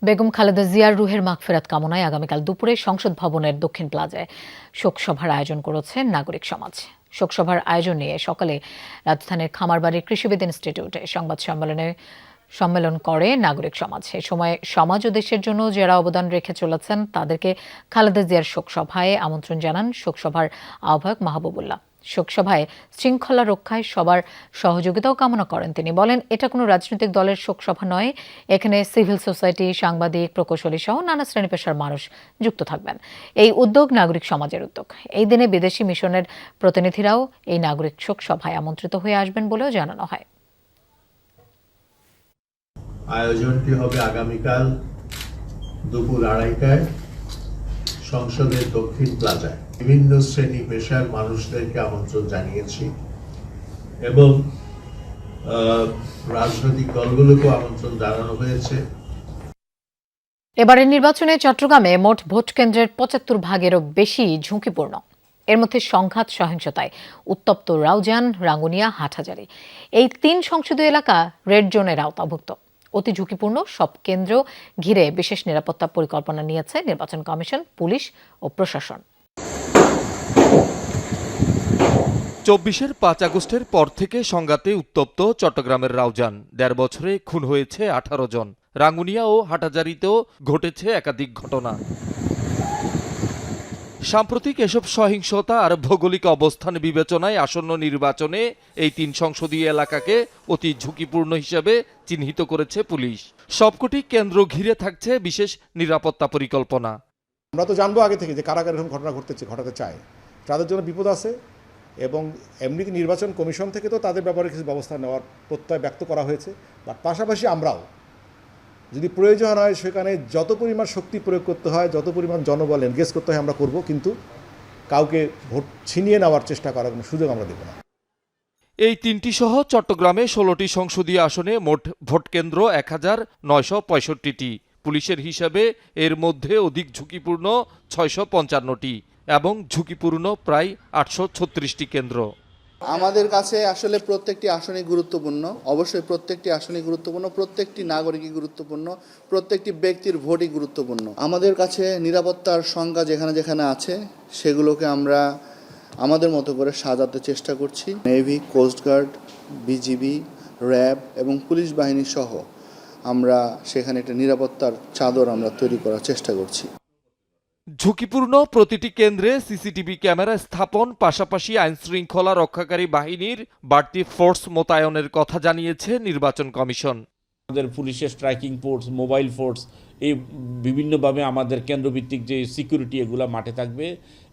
বেগম খালেদা জিয়ার রুহের মাগফিরাত কামনায় আগামীকাল দুপুরে সংসদ ভবনের দক্ষিণ প্লাজায় শোকসভার আয়োজন করেছে নাগরিক সমাজ। শোকসভার আয়োজন নিয়ে সকালে রাজধানীর খামারবাড়ির কৃষিবিদ ইনস্টিটিউটে সংবাদ সম্মেলন করে নাগরিক সমাজ। এ সময় সমাজ ও দেশের জন্য যারা অবদান রেখে চলেছেন তাদেরকে খালেদা জিয়ার শোকসভায় আমন্ত্রণ জানান শোকসভার আহ্বায়ক মাহবুবুল্লাহ। শোকসভায় শৃঙ্খলা রক্ষায় সবার সহযোগিতাও কামনা করেন তিনি। বলেন, এটা কোনো রাজনৈতিক দলের শোকসভা নয়, এখানে সিভিল সোসাইটি, সাংবাদিক, প্রকৌশলী সহ নানা শ্রেণী পেশার মানুষ যুক্ত থাকবেন। এই উদ্যোগ নাগরিক সমাজের উদ্যোগ। এই দিনে বিদেশি মিশনের প্রতিনিধিরাও এই নাগরিক শোকসভায় আমন্ত্রিত হয়ে আসবেন বলেও জানানো হয়। আয়োজনটি হবে আগামীকাল দুপুর 2:30টায় সংসদের দক্ষিণ প্লাজায়। বিভিন্ন শ্রেণী পেশার মানুষদেরকে আমন্ত্রণ জানিয়েছি এবং রাজনৈতিক দলগুলোকেও আমন্ত্রণ জানানো হয়েছে। এবারের নির্বাচনে চট্টগ্রামে মোট ভোট কেন্দ্রের ৭৫ ভাগেরও বেশি ঝুঁকিপূর্ণ। এর মধ্যে সংঘাত সহিংসতায় উত্তপ্ত রাউজান, রাঙ্গুনিয়া, হাটহাজারী এই ৩ সংসদীয় এলাকা রেড জোনের আওতাভুক্ত। অতি ঝুঁকিপূর্ণ সব কেন্দ্র ঘিরে বিশেষ নিরাপত্তা পরিকল্পনা নিয়েছে নির্বাচন কমিশন, পুলিশ ও প্রশাসন। ২৪-এর ৫ আগস্টের পর থেকে সংঘাতে উত্তপ্ত চট্টগ্রামের রাউজান। ১.৫ বছরে খুন হয়েছে ১৮ জন। রাঙ্গুনিয়া ও হাটহাজারীতেও ঘটেছে একাধিক ঘটনা। সাম্প্রতিক এসব সহিংসতা আর ভৌগোলিক অবস্থান বিবেচনায় আসন্ন নির্বাচনে এই ৩ সংসদীয় এলাকাকে অতি ঝুঁকিপূর্ণ হিসেবে চিহ্নিত করেছে পুলিশ। সবকটি কেন্দ্র ঘিরে থাকছে বিশেষ নিরাপত্তা পরিকল্পনা। আমরা তো জানবো আগে থেকে যে কারা কারা এরকম ঘটনা ঘটাতে চায়, তাদের জন্য বিপদ আছে এবং এমনিতে নির্বাচন কমিশন থেকে তো তাদের ব্যাপারে কিছু ব্যবস্থা নেওয়ার প্রত্যয় ব্যক্ত করা হয়েছে। বাট পাশাপাশি আমরাও যদি প্রয়োজন হয় সেখানে যত পরিমাণ শক্তি প্রয়োগ করতে হয়, যত পরিমাণ জনবল এনগেজ করতে হয় আমরা করব, কিন্তু কাউকে ভোট ছিনিয়ে নেওয়ার চেষ্টা করার কোনো সুযোগ আমরা দেব না। এই ৩টি সহ চট্টগ্রামে ১৬টি সংসদীয় আসনে মোট ভোট কেন্দ্র ১,৯৬৫টি। পুলিশের হিসাবে এর মধ্যে অধিক ঝুঁকিপূর্ণ ৬৫৫টি এবং ঝুঁকিপূর্ণ প্রায় ৮৩৬টি কেন্দ্র। আমাদের কাছে আসলে প্রত্যেকটি আসনই গুরুত্বপূর্ণ, অবশ্যই প্রত্যেকটি আসনই গুরুত্বপূর্ণ, প্রত্যেকটি নাগরিকই গুরুত্বপূর্ণ, প্রত্যেকটি ব্যক্তির ভোটই গুরুত্বপূর্ণ। আমাদের কাছে নিরাপত্তার সংজ্ঞা যেখানে যেখানে আছে সেগুলোকে আমরা আমাদের মতো করে সাজাতে চেষ্টা করছি। নেভি, কোস্টগার্ড, বিজিবি, র্যাব এবং পুলিশ বাহিনী সহ আমরা সেখানে একটা নিরাপত্তার চাদর আমরা তৈরি করার চেষ্টা করছি। ঝুঁকিপূর্ণ প্রতিটি কেন্দ্রে সিসিটিভি ক্যামেরা স্থাপন, পাশাপাশি আইনশৃঙ্খলা রক্ষাকারী বাহিনীর বাড়তি ফোর্স মোতায়েনের কথা জানিয়েছে নির্বাচন কমিশন। আমাদের পুলিশের স্ট্রাইকিং ফোর্স, মোবাইল ফোর্স, এই বিভিন্নভাবে আমাদের কেন্দ্রভিত্তিক যে সিকিউরিটি এগুলো মাঠে থাকবে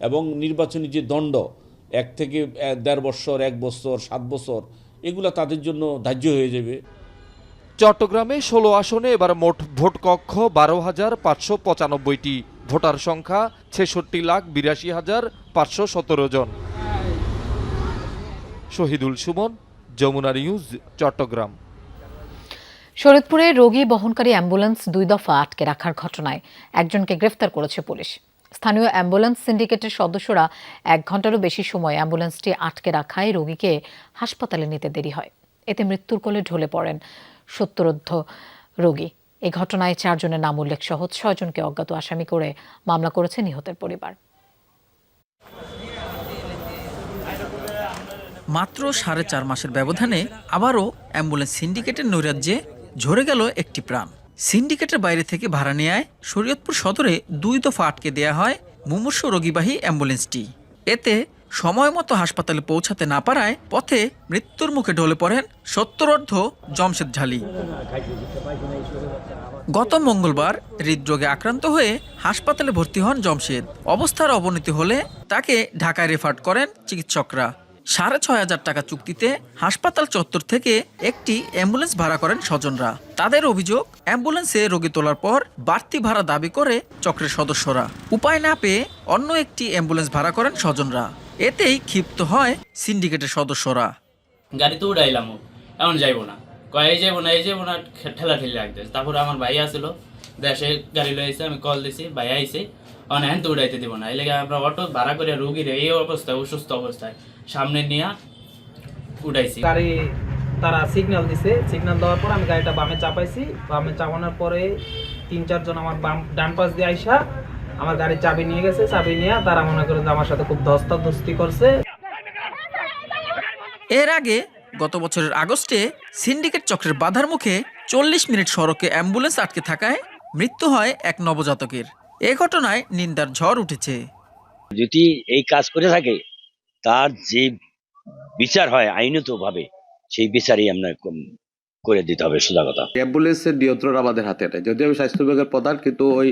এবং নির্বাচনী যে দণ্ড 1 থেকে 1.5 বছর, 1 বছর, 7 বছর এগুলো তাদের জন্য ধার্য হয়ে যাবে। চট্টগ্রামে 16 আসনে এবার মোট ভোট কক্ষ ১২,৫৯৫টি। ভোটার সংখ্যা ৬৬,৮২,৫১৭ জন। শহীদুল সুমন, যমুনা নিউজ, চট্টগ্রাম। শরীয়তপুরে রোগী বহনকারী অ্যাম্বুলেন্স 2 দফা আটকে রাখার ঘটনায় একজনকে গ্রেফতার করেছে পুলিশ। স্থানীয় অ্যাম্বুলেন্স সিন্ডিকেটের সদস্যরা 1 ঘন্টারও বেশি সময় অ্যাম্বুলেন্সটি আটকে রাখায় রোগীকে হাসপাতালে নিতে দেরি হয়। এতে মৃত্যুর কোলে ঢলে পড়েন 70ঊর্ধ্ব রোগী। এই ঘটনায় 4 জনের নাম উল্লেখ সহ 6 জনকে অজ্ঞাত আসামি করে মামলা করেছে নিহতের পরিবার। মাত্র 4.5 মাসের ব্যবধানে আবারও অ্যাম্বুলেন্স সিন্ডিকেটের নৈরাজ্যে ঝরে গেল একটি প্রাণ। সিন্ডিকেটের বাইরে থেকে ভাড়া নেয় শরীয়তপুর সদরে 2 দফা আটকে দেয়া হয় মুমূর্ষু রোগীবাহী অ্যাম্বুলেন্সটি। এতে সময় মতো হাসপাতালে পৌঁছাতে না পারায় পথে মৃত্যুর মুখে ঢলে পড়েন 70 জমশেদ ঝালি। গত মঙ্গলবার হৃদরোগে আক্রান্ত হয়ে হাসপাতালে ভর্তি হন জমশেদ। অবস্থার অবনতি হলে তাকে ঢাকায় রেফার করেন চিকিৎসকরা। 6,500 টাকা চুক্তিতে হাসপাতাল চত্বর থেকে একটি অ্যাম্বুলেন্স ভাড়া করেন স্বজনরা। তাদের অভিযোগ, অ্যাম্বুলেন্সে রোগী তোলার পর বাড়তি ভাড়া দাবি করে চক্রের সদস্যরা। উপায় না পেয়ে অন্য একটি অ্যাম্বুলেন্স ভাড়া করেন স্বজনরা। এতেই ক্ষিপ্ত হয় সিন্ডিকেটের সদস্যরা। গাড়ি তো উড়াইলাম, এমন যাইবো না, এই যাবো না ঠেলা ঠেলি রাখতেছে। তারপরে আমার ভাই আসলো, দেশে গাড়ি লইছে, আমি কল দিছি, ভাই আইসে অনেক তো উড়াইতে দিব না। এই লেগে আমরা অটো ভাড়া করে রোগীর এই অবস্থায়, অসুস্থ অবস্থায় সামনে নিয়ে উঠাইছি। গাড়ি তারা সিগন্যাল দিছে, সিগন্যাল দেওয়ার পর আমি গাড়িটা বামে চাপাইছি। বামে চাপানোর পরে 3-4 জন আমার ডান পাশ দিয়ে আইসা আমার গাড়ির চাবি নিয়ে গেছে। চাবি নিয়ে তারা মনে করেন যে আমার সাথে খুব ধস্তাধস্তি করছে। এর আগে গত বছরের আগস্টে সিন্ডিকেট চক্রের বাধার মুখে 40 মিনিট সড়কে অ্যাম্বুলেন্স আটকে থাকায় মৃত্যু হয় এক নবজাতকের। এ ঘটনায় নিন্দার ঝড় উঠেছে। যদি এই কাজ করে থাকে তার যে বিচার হয় আইনতভাবে, সেই বিচারই আমরা করে দিতে হবে। সোজা কথা, অ্যাম্বুলেন্সের নিয়ন্ত্রণ আমাদের হাতে নেই। যদিও আমি স্বাস্থ্য বিভাগের প্রধান, কিন্তু ওই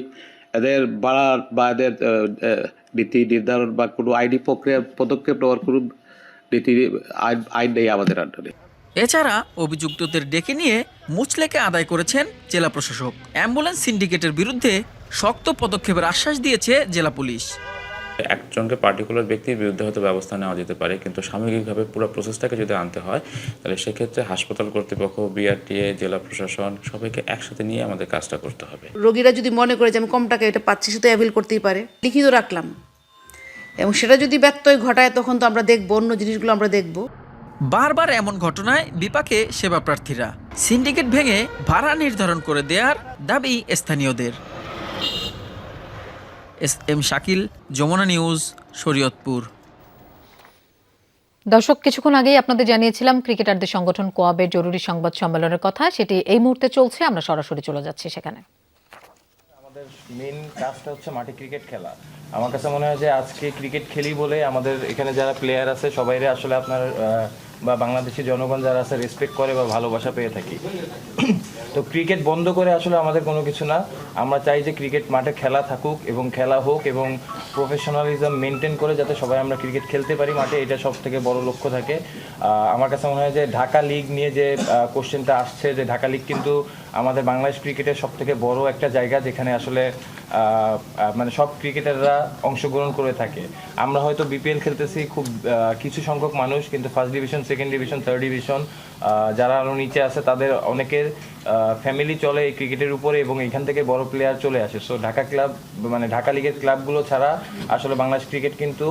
এদের বাড়ার বা এদের নীতি নির্ধারণ বা কোনো আইনি প্রক্রিয়ার পদক্ষেপ নেওয়ার কোনো নীতি আইন নেই আমাদের আন্ডারে। এছাড়া অভিযুক্তদের ডেকে নিয়ে মুচলেকে আদায় করেছেন জেলা প্রশাসক। অ্যাম্বুলেন্স সিন্ডিকেটের বিরুদ্ধে শক্ত পদক্ষেপের আশ্বাস দিয়েছে জেলা পুলিশ। একজনকে পার্টিকুলার ব্যক্তির বিরুদ্ধে হয়তো ব্যবস্থা নেওয়া যেতে পারে, কিন্তু সামগ্রিকভাবে পুরো প্রসেসটাকে যদি আনতে হয় তাহলে সেক্ষেত্রে হাসপাতাল কর্তৃপক্ষ, বিআরটিএ, জেলা প্রশাসন সবাইকে একসাথে নিয়ে আমাদের কাজটা করতে হবে। রোগীরা যদি মনে করে যে আমি কম টাকা এটা পাচ্ছি, সে তো অ্যাভেল করতেই পারে। লিখিত রাখলাম, এবং সেটা যদি ব্যত্যয় ঘটায় তখন তো আমরা দেখবো, অন্য জিনিসগুলো আমরা দেখবো। বারবার এমন ঘটনায় বিপাকে সেবা প্রার্থীরা। সিন্ডিকেট ভেঙে ভাড়া নির্ধারণ করে দেওয়ার দাবি স্থানীয়দের। এস.এম. শাকিল, যমুনা নিউজ, শরীয়তপুর। দর্শক, কিছুক্ষণ আগেই আপনাদের জানিয়েছিলাম ক্রিকেটারদের সংগঠন কোয়াবের জরুরি সংবাদ সম্মেলনের কথা। সেটি এই মুহূর্তে চলছে, আমরা সরাসরি চলে যাচ্ছি সেখানে। আমাদের মেইন কাজটা হচ্ছে মাঠে ক্রিকেট খেলা। আমার কাছে মনে হয় যে আজকে ক্রিকেট খেলি বলে আমাদের এখানে যারা প্লেয়ার আছে সবাইরে আসলে আপনার বা বাংলাদেশি জনগণ যারা আছে রেসপেক্ট করে বা ভালোবাসা পেয়ে থাকি। তো ক্রিকেট বন্ধ করে আসলে আমাদের কোনো কিছু না। আমরা চাই যে ক্রিকেট মাঠে খেলা থাকুক এবং খেলা হোক, এবং প্রফেশনালিজম মেনটেন করে যাতে সবাই আমরা ক্রিকেট খেলতে পারি মাঠে, এটা সব থেকে বড় লক্ষ্য থাকে। আমার কাছে মনে হয় যে ঢাকা লিগ নিয়ে যে কোশ্চেনটা আসছে, যে ঢাকা লিগ কিন্তু আমাদের বাংলাদেশ ক্রিকেটের সব থেকে বড় একটা জায়গা, যেখানে আসলে মানে সব ক্রিকেটাররা অংশগ্রহণ করে থাকে। আমরা হয়তো বিপিএল খেলতেছি খুব কিছু সংখ্যক মানুষ, কিন্তু first division, second division, third division যারা আরও নিচে আছে তাদের অনেকের ফ্যামিলি চলে এই ক্রিকেটের উপরে, এবং এখান থেকে বড় প্লেয়ার চলে আসে। সো ঢাকা ক্লাব মানে ঢাকা লিগের ক্লাবগুলো ছাড়া আসলে বাংলাদেশ ক্রিকেট কিন্তু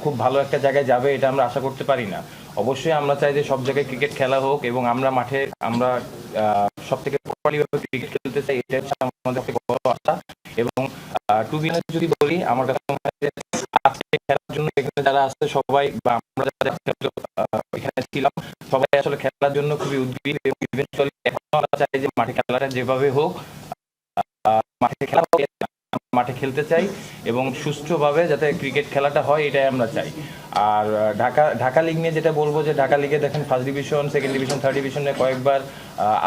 খুব ভালো একটা জায়গায় যাবে, এটা আমরা আশা করতে পারি না। অবশ্যই আমরা চাই যে সব জায়গায় ক্রিকেট খেলা হোক, এবং আমরা মাঠে আমরা সব থেকে প্রপারলিভাবে ক্রিকেট খেলতে চাই, এটা হচ্ছে আমাদের বড় আশা। এবং টু বি অনেস্ট যদি বলি, আমার কাছে মনে হয় যে আজকে খেলার জন্য এখানে যারা আছে সবাই, বা আমরা যারা এখানে ছিলাম সবাই আসলে খেলার জন্য খুবই উদ্গ্রীব, এবং ইভেন্টুয়ালি এখনো আমরা চাই যে মাঠে খেলাটা যেভাবে হোক মাঠে খেলতে চাই, এবং সুষ্ঠুভাবে যাতে ক্রিকেট খেলাটা হয় এটাই আমরা চাই। আর ঢাকা লিগ নিয়ে যেটা বলবো, যে ঢাকা লিগে দেখেন first division, second division, third ডিভিশনে কয়েকবার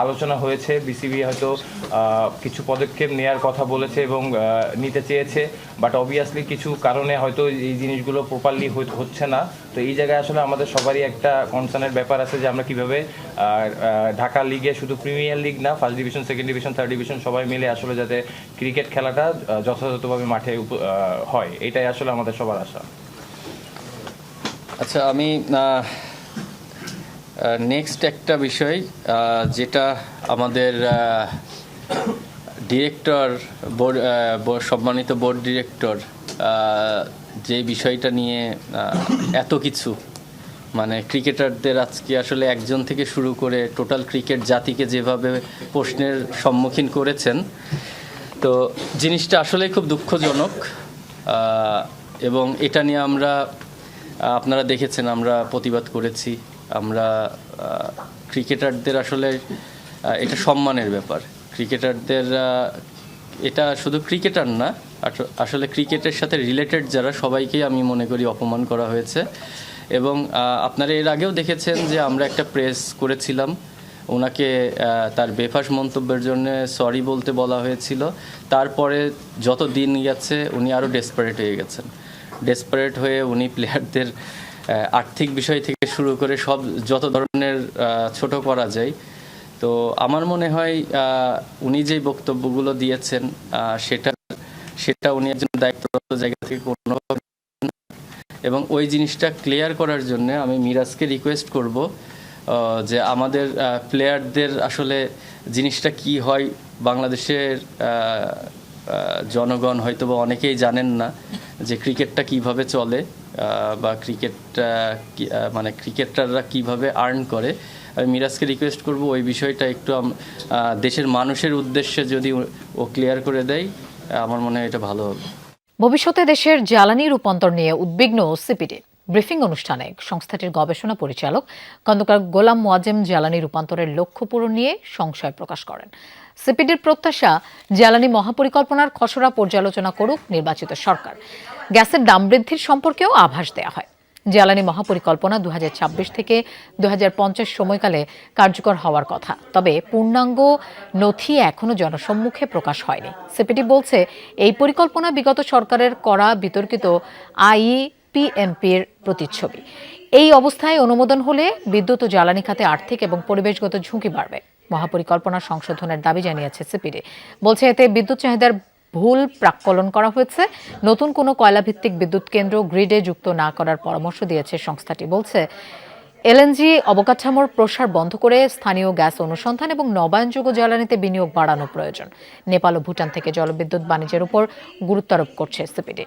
আলোচনা হয়েছে। বিসিবি হয়তো কিছু পদক্ষেপ নেওয়ার কথা বলেছে এবং নিতে চেয়েছে, বাট অবভিয়াসলি কিছু কারণে হয়তো এই জিনিসগুলো প্রপারলি হচ্ছে না। তো এই জায়গায় আসলে আমাদের সবারই একটা কনসার্নের ব্যাপার আছে যে আমরা কিভাবে ঢাকা লিগে, শুধু প্রিমিয়ার লিগ না, first division, second division, third division সবাই মিলে আসলে যাতে ক্রিকেট খেলাটা যথাযথভাবে মাঠে হয়, এটাই আসলে আমাদের সবার আশা। আচ্ছা, আমি নেক্সট একটা বিষয় যেটা আমাদের ডিরেক্টর সম্মানিত বোর্ড ডিরেক্টর যে বিষয়টা নিয়ে এত কিছু মানে ক্রিকেটারদের আজকে আসলে একজন থেকে শুরু করে টোটাল ক্রিকেট জাতিকে যেভাবে প্রশ্নের সম্মুখীন করেছেন, তো জিনিসটা আসলে খুব দুঃখজনক। এবং এটা নিয়ে আমরা আপনারা দেখেছেন আমরা প্রতিবাদ করেছি। আমরা ক্রিকেটারদের আসলে এটা সম্মানের ব্যাপার। ক্রিকেটারদের এটা শুধু ক্রিকেটার না, আসলে ক্রিকেটের সাথে রিলেটেড যারা সবাইকেই আমি মনে করি অপমান করা হয়েছে। এবং আপনারা এর আগেও দেখেছেন যে আমরা একটা প্রেস করেছিলাম, ওনাকে তার বেফাস মন্তব্যের জন্য সরি বলতে বলা হয়েছিল। তারপরে যত দিন গেছে উনি আরও ডেসপারেট হয়ে গেছেন। ডেসপারেট হয়ে উনি প্লেয়ারদের আর্থিক বিষয় থেকে শুরু করে সব যত ধরনের ছোট করা যায়। তো আমার মনে হয় উনি যেই বক্তব্যগুলো দিয়েছেন সেটা উনি একজন দায়িত্বরত জায়গা থেকে কোনোভাবে, এবং ওই জিনিসটা ক্লিয়ার করার জন্য আমি মিরাজকে রিকোয়েস্ট করব যে আমাদের প্লেয়ারদের আসলে জিনিসটা কি হয়, বাংলাদেশের জনগণ হয়তোবা অনেকেই জানেন না যে ক্রিকেটটা কিভাবে চলে বা মানে ক্রিকেটাররা কিভাবে আর্ন করে। আমি মিরাজকে রিকোয়েস্ট করব ওই বিষয়টা একটু দেশের মানুষের উদ্দেশ্যে যদি ও ক্লিয়ার করে দেয়, আমার মনে হয় এটা ভালো হবে। ভবিষ্যতে দেশের জ্বালানি রূপান্তর নিয়ে উদ্বিগ্ন সিপিডি। ব্রিফিং অনুষ্ঠানে সংস্থাটির গবেষণা পরিচালক খন্দকার গোলাম মোয়াজ্জেম জ্বালানি রূপান্তরের লক্ষ্য পূরণ নিয়ে সংশয় প্রকাশ করেন। সিপিডির প্রত্যাশা, জ্বালানি মহাপরিকল্পনার খসড়া পর্যালোচনা করুক নির্বাচিত সরকার। গ্যাসের দাম বৃদ্ধির সম্পর্কেও আভাস দেয়া হয়। জ্বালানি মহাপরিকল্পনা 2026 থেকে 2050 সময়কালে কার্যকর হওয়ার কথা, তবে পূর্ণাঙ্গ নথি এখনো জনসম্মুখে প্রকাশ হয়নি। সিপিডি বলছে এই পরিকল্পনা বিগত সরকারের করা বিতর্কিত আইপিএমপির প্রতিচ্ছবি। এই অবস্থায় অনুমোদন হলে বিদ্যুৎ ও জ্বালানি খাতে আর্থিক এবং পরিবেশগত ঝুঁকি বাড়বে। মহাপরিকল্পনা সংশোধনের দাবি জানিয়েছে সিপিডি। বলছে এতে বিদ্যুৎ চাহিদার ভুল প্রাক্কলন করা হয়েছে। নতুন কোনো কয়লাভিত্তিক বিদ্যুৎ কেন্দ্র গ্রিডে যুক্ত না করার পরামর্শ দিয়েছে সংস্থাটি। বলছে এলএনজি অবকাঠামোর প্রসার বন্ধ করে স্থানীয় গ্যাস অনুসন্ধান এবং নবায়নযোগ্য জ্বালানিতে বিনিয়োগ বাড়ানো প্রয়োজন। নেপাল ও ভুটান থেকে জলবিদ্যুৎ বাণিজ্যের উপর গুরুত্ব আরোপ করছে সিপিডি।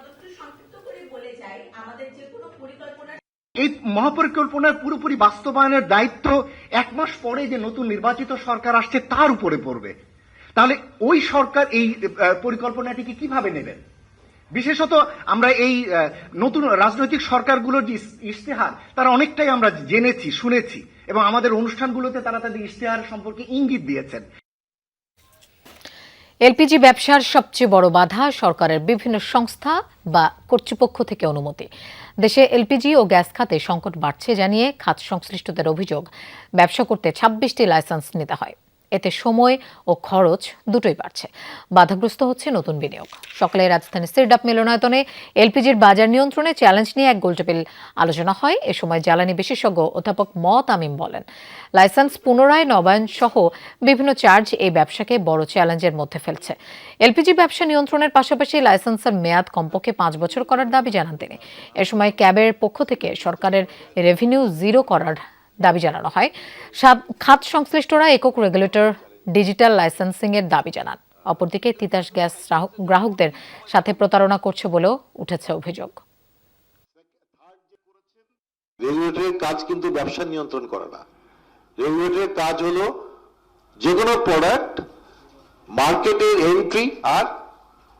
এই মহাপরিকল্পনার পুরোপুরি বাস্তবায়নের দায়িত্ব 1 মাস পরে যে নতুন নির্বাচিত সরকার আসছে তার উপরে পড়বে। তাহলে ওই সরকার এই পরিকল্পনাটিকে কিভাবে নেবেন? বিশেষত আমরা এই নতুন রাজনৈতিক সরকারগুলোর যে ইশতেহার, তারা অনেকটাই আমরা জেনেছি, শুনেছি, এবং আমাদের অনুষ্ঠানগুলোতে তারা তাদের ইশতেহার সম্পর্কে ইঙ্গিত দিয়েছেন। এলপিজি ব্যবসার সবচেয়ে বড় বাধা সরকারের বিভিন্ন সংস্থা বা কর্তৃপক্ষ থেকে অনুমতি। দেশে এলপিজি ও গ্যাস খাতে সংকট বাড়ছে জানিয়ে খাত সংশ্লিষ্টদের অভিযোগ, ব্যবসা করতে 26টি লাইসেন্স নিতে হয়। এতে সময় ও খরচ দুটোই বাড়ছে। বাধাগ্রস্ত হচ্ছে নতুন বিনিয়োগ। সকালে রাজধানীর সিরডাপ মিলনায়তনে এলপিজির বাজার নিয়ন্ত্রণে চ্যালেঞ্জ নিয়ে এক গোলটেবিল আলোচনা হয়। এ সময় জ্বালানি বিশেষজ্ঞ অধ্যাপক তামিম বলেন, লাইসেন্স পুনরায় নবায়ন সহ বিভিন্ন চার্জ এই ব্যবসাকে বড় চ্যালেঞ্জের মধ্যে ফেলছে। এলপিজি ব্যবসা নিয়ন্ত্রণের পাশাপাশি লাইসেন্সের মেয়াদ কমপক্ষে 5 বছর করার দাবি জানান তিনি। এ সময় ক্যাবের পক্ষ থেকে সরকারের রেভিনিউ জিরো করার দাবি জানানো হয়। খাত সংশ্লিষ্টরা একক রেগুলেটর ডিজিটাল লাইসেন্সিং এর দাবি জানান। অপরদিকে তিতাস গ্যাস গ্রাহকদের সাথে প্রতারণা করছে বলেও উঠেছে অভিযোগ। রেগুলেটরের কাজ কিন্তু ব্যবসা নিয়ন্ত্রণ করা না। রেগুলেটরের কাজ হলো যে কোনো প্রোডাক্ট মার্কেটের এন্ট্রি আর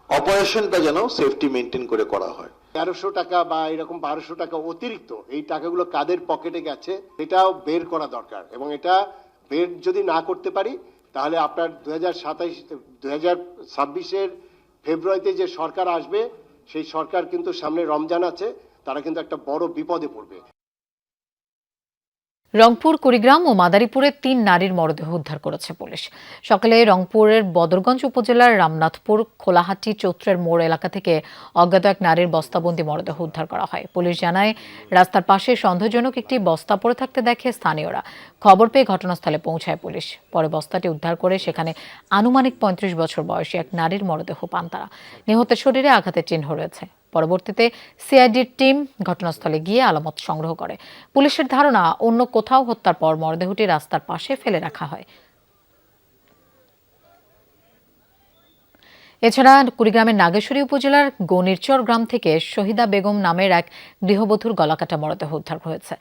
অপারেশনটা যেন সেফটি মেনটেন করে করা হয়। 1300 টাকা বা এরকম 1200 টাকা অতিরিক্ত এই টাকাগুলো কাদের পকেটে গেছে এটাও বের করা দরকার, এবং এটা বের যদি না করতে পারি তাহলে আপনার 2026-এর ফেব্রুয়ারিতে যে সরকার আসবে সেই সরকার কিন্তু সামনে রমজান আছে, তারা কিন্তু একটা বড় বিপদে পড়বে। রংপুর, কুড়িগ্রাম ও মাদারীপুরে 3 নারীর মরদেহ উদ্ধার করেছে পুলিশ। সকালে রংপুরের বদরগঞ্জ উপজেলার রামনাথপুর খোলাহাটি চৌত্রের মোড় এলাকা থেকে অজ্ঞাত এক নারীর বস্তাবন্দি মরদেহ উদ্ধার করা হয়। পুলিশ জানায়, রাস্তার পাশে সন্দেহজনক একটি বস্তা পড়ে থাকতে দেখে স্থানীয়রা। খবর পেয়ে ঘটনাস্থলে পৌঁছায় পুলিশ। পরে বস্তাটি উদ্ধার করে সেখানে আনুমানিক 35 বছর বয়সী এক নারীর মরদেহ পান তারা। নিহতের শরীরে আঘাতের চিহ্ন রয়েছে। পরবর্তীতে সিআইডির টিম ঘটনাস্থলে গিয়ে আলামত সংগ্রহ করে। পুলিশের ধারণা, অন্য কোথাও হত্যার পর মরদেহটি রাস্তার পাশে ফেলে রাখা হয়। এছাড়া কুড়িগ্রামের নাগেশ্বরী উপজেলার গনিরচর গ্রাম থেকে শহীদা বেগম নামের এক গৃহবধূর গলাকাটা মরদেহ উদ্ধার হয়েছে।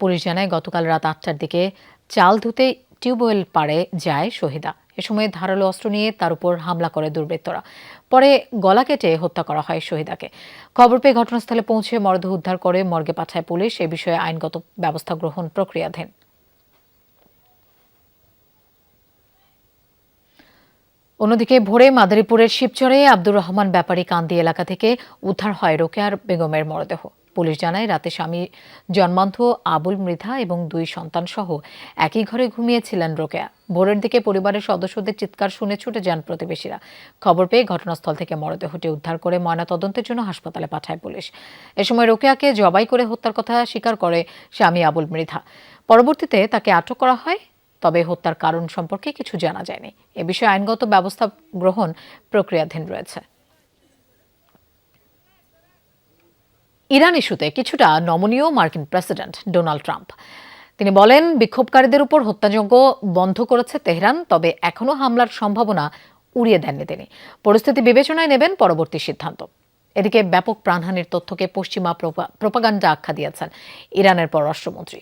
পুলিশ জানায়, গতকাল রাত 8টার দিকে চাল ধুতে টিউবওয়েল পাড়ে যায় শহীদা। এ সময় ধারালো অস্ত্র নিয়ে তার উপর হামলা করে দুর্বৃত্তরা। পরে গলা কেটে হত্যা করা হয় শহীদাকে। খবর পেয়ে ঘটনাস্থলে পৌঁছে মরদেহ উদ্ধার করে মর্গে পাঠায় পুলিশ। এ বিষয়ে আইনগত ব্যবস্থা গ্রহণ প্রক্রিয়াধীন। অন্যদিকে ভোরে মাদারীপুরের শিবচরে আব্দুর রহমান ব্যাপারী কান্দি এলাকা থেকে উদ্ধার হয় রোকেয়ার বেগমের মরদেহ। পুলিশ জানায় রাতে স্বামী জন্মান্ধ আবুল মৃধা এবং 2 সন্তান সহ একই ঘরে ঘুমিয়েছিলেন রোকেয়া। ভোরের দিকে পরিবারের সদস্যদের চিৎকার শুনে ছুটে যান প্রতিবেশীরা। খবর পেয়ে ঘটনাস্থল থেকে মরদেহটি উদ্ধার করে ময়নাতদন্তের জন্য হাসপাতালে পাঠায় পুলিশ। এ সময় রোকেয়াকে জবাই করে হত্যার কথা স্বীকার করে স্বামী আবুল মৃধা। পরবর্তীতে তাকে আটক করা হয়, তবে হত্যার কারণ সম্পর্কে কিছু জানা যায়নি। এ বিষয়ে আইনগত ব্যবস্থা গ্রহণ প্রক্রিয়াধীন রয়েছে। ইরান ইস্যুতে কিছুটা নমনীয় মার্কিন প্রেসিডেন্ট ডোনাল্ড ট্রাম্প। তিনি বলেন, বিক্ষোভকারীদের উপর হত্যাযজ্ঞ বন্ধ করেছে তেহরান, তবে এখনও হামলার সম্ভাবনা উড়িয়ে দেননি তিনি। পরিস্থিতি বিবেচনায় নেবেন পরবর্তী সিদ্ধান্ত। এদিকে ব্যাপক প্রাণহানির তথ্যকে পশ্চিমা প্রোপাগান্ডা আখ্যা দিয়েছেন ইরানের পররাষ্ট্রমন্ত্রী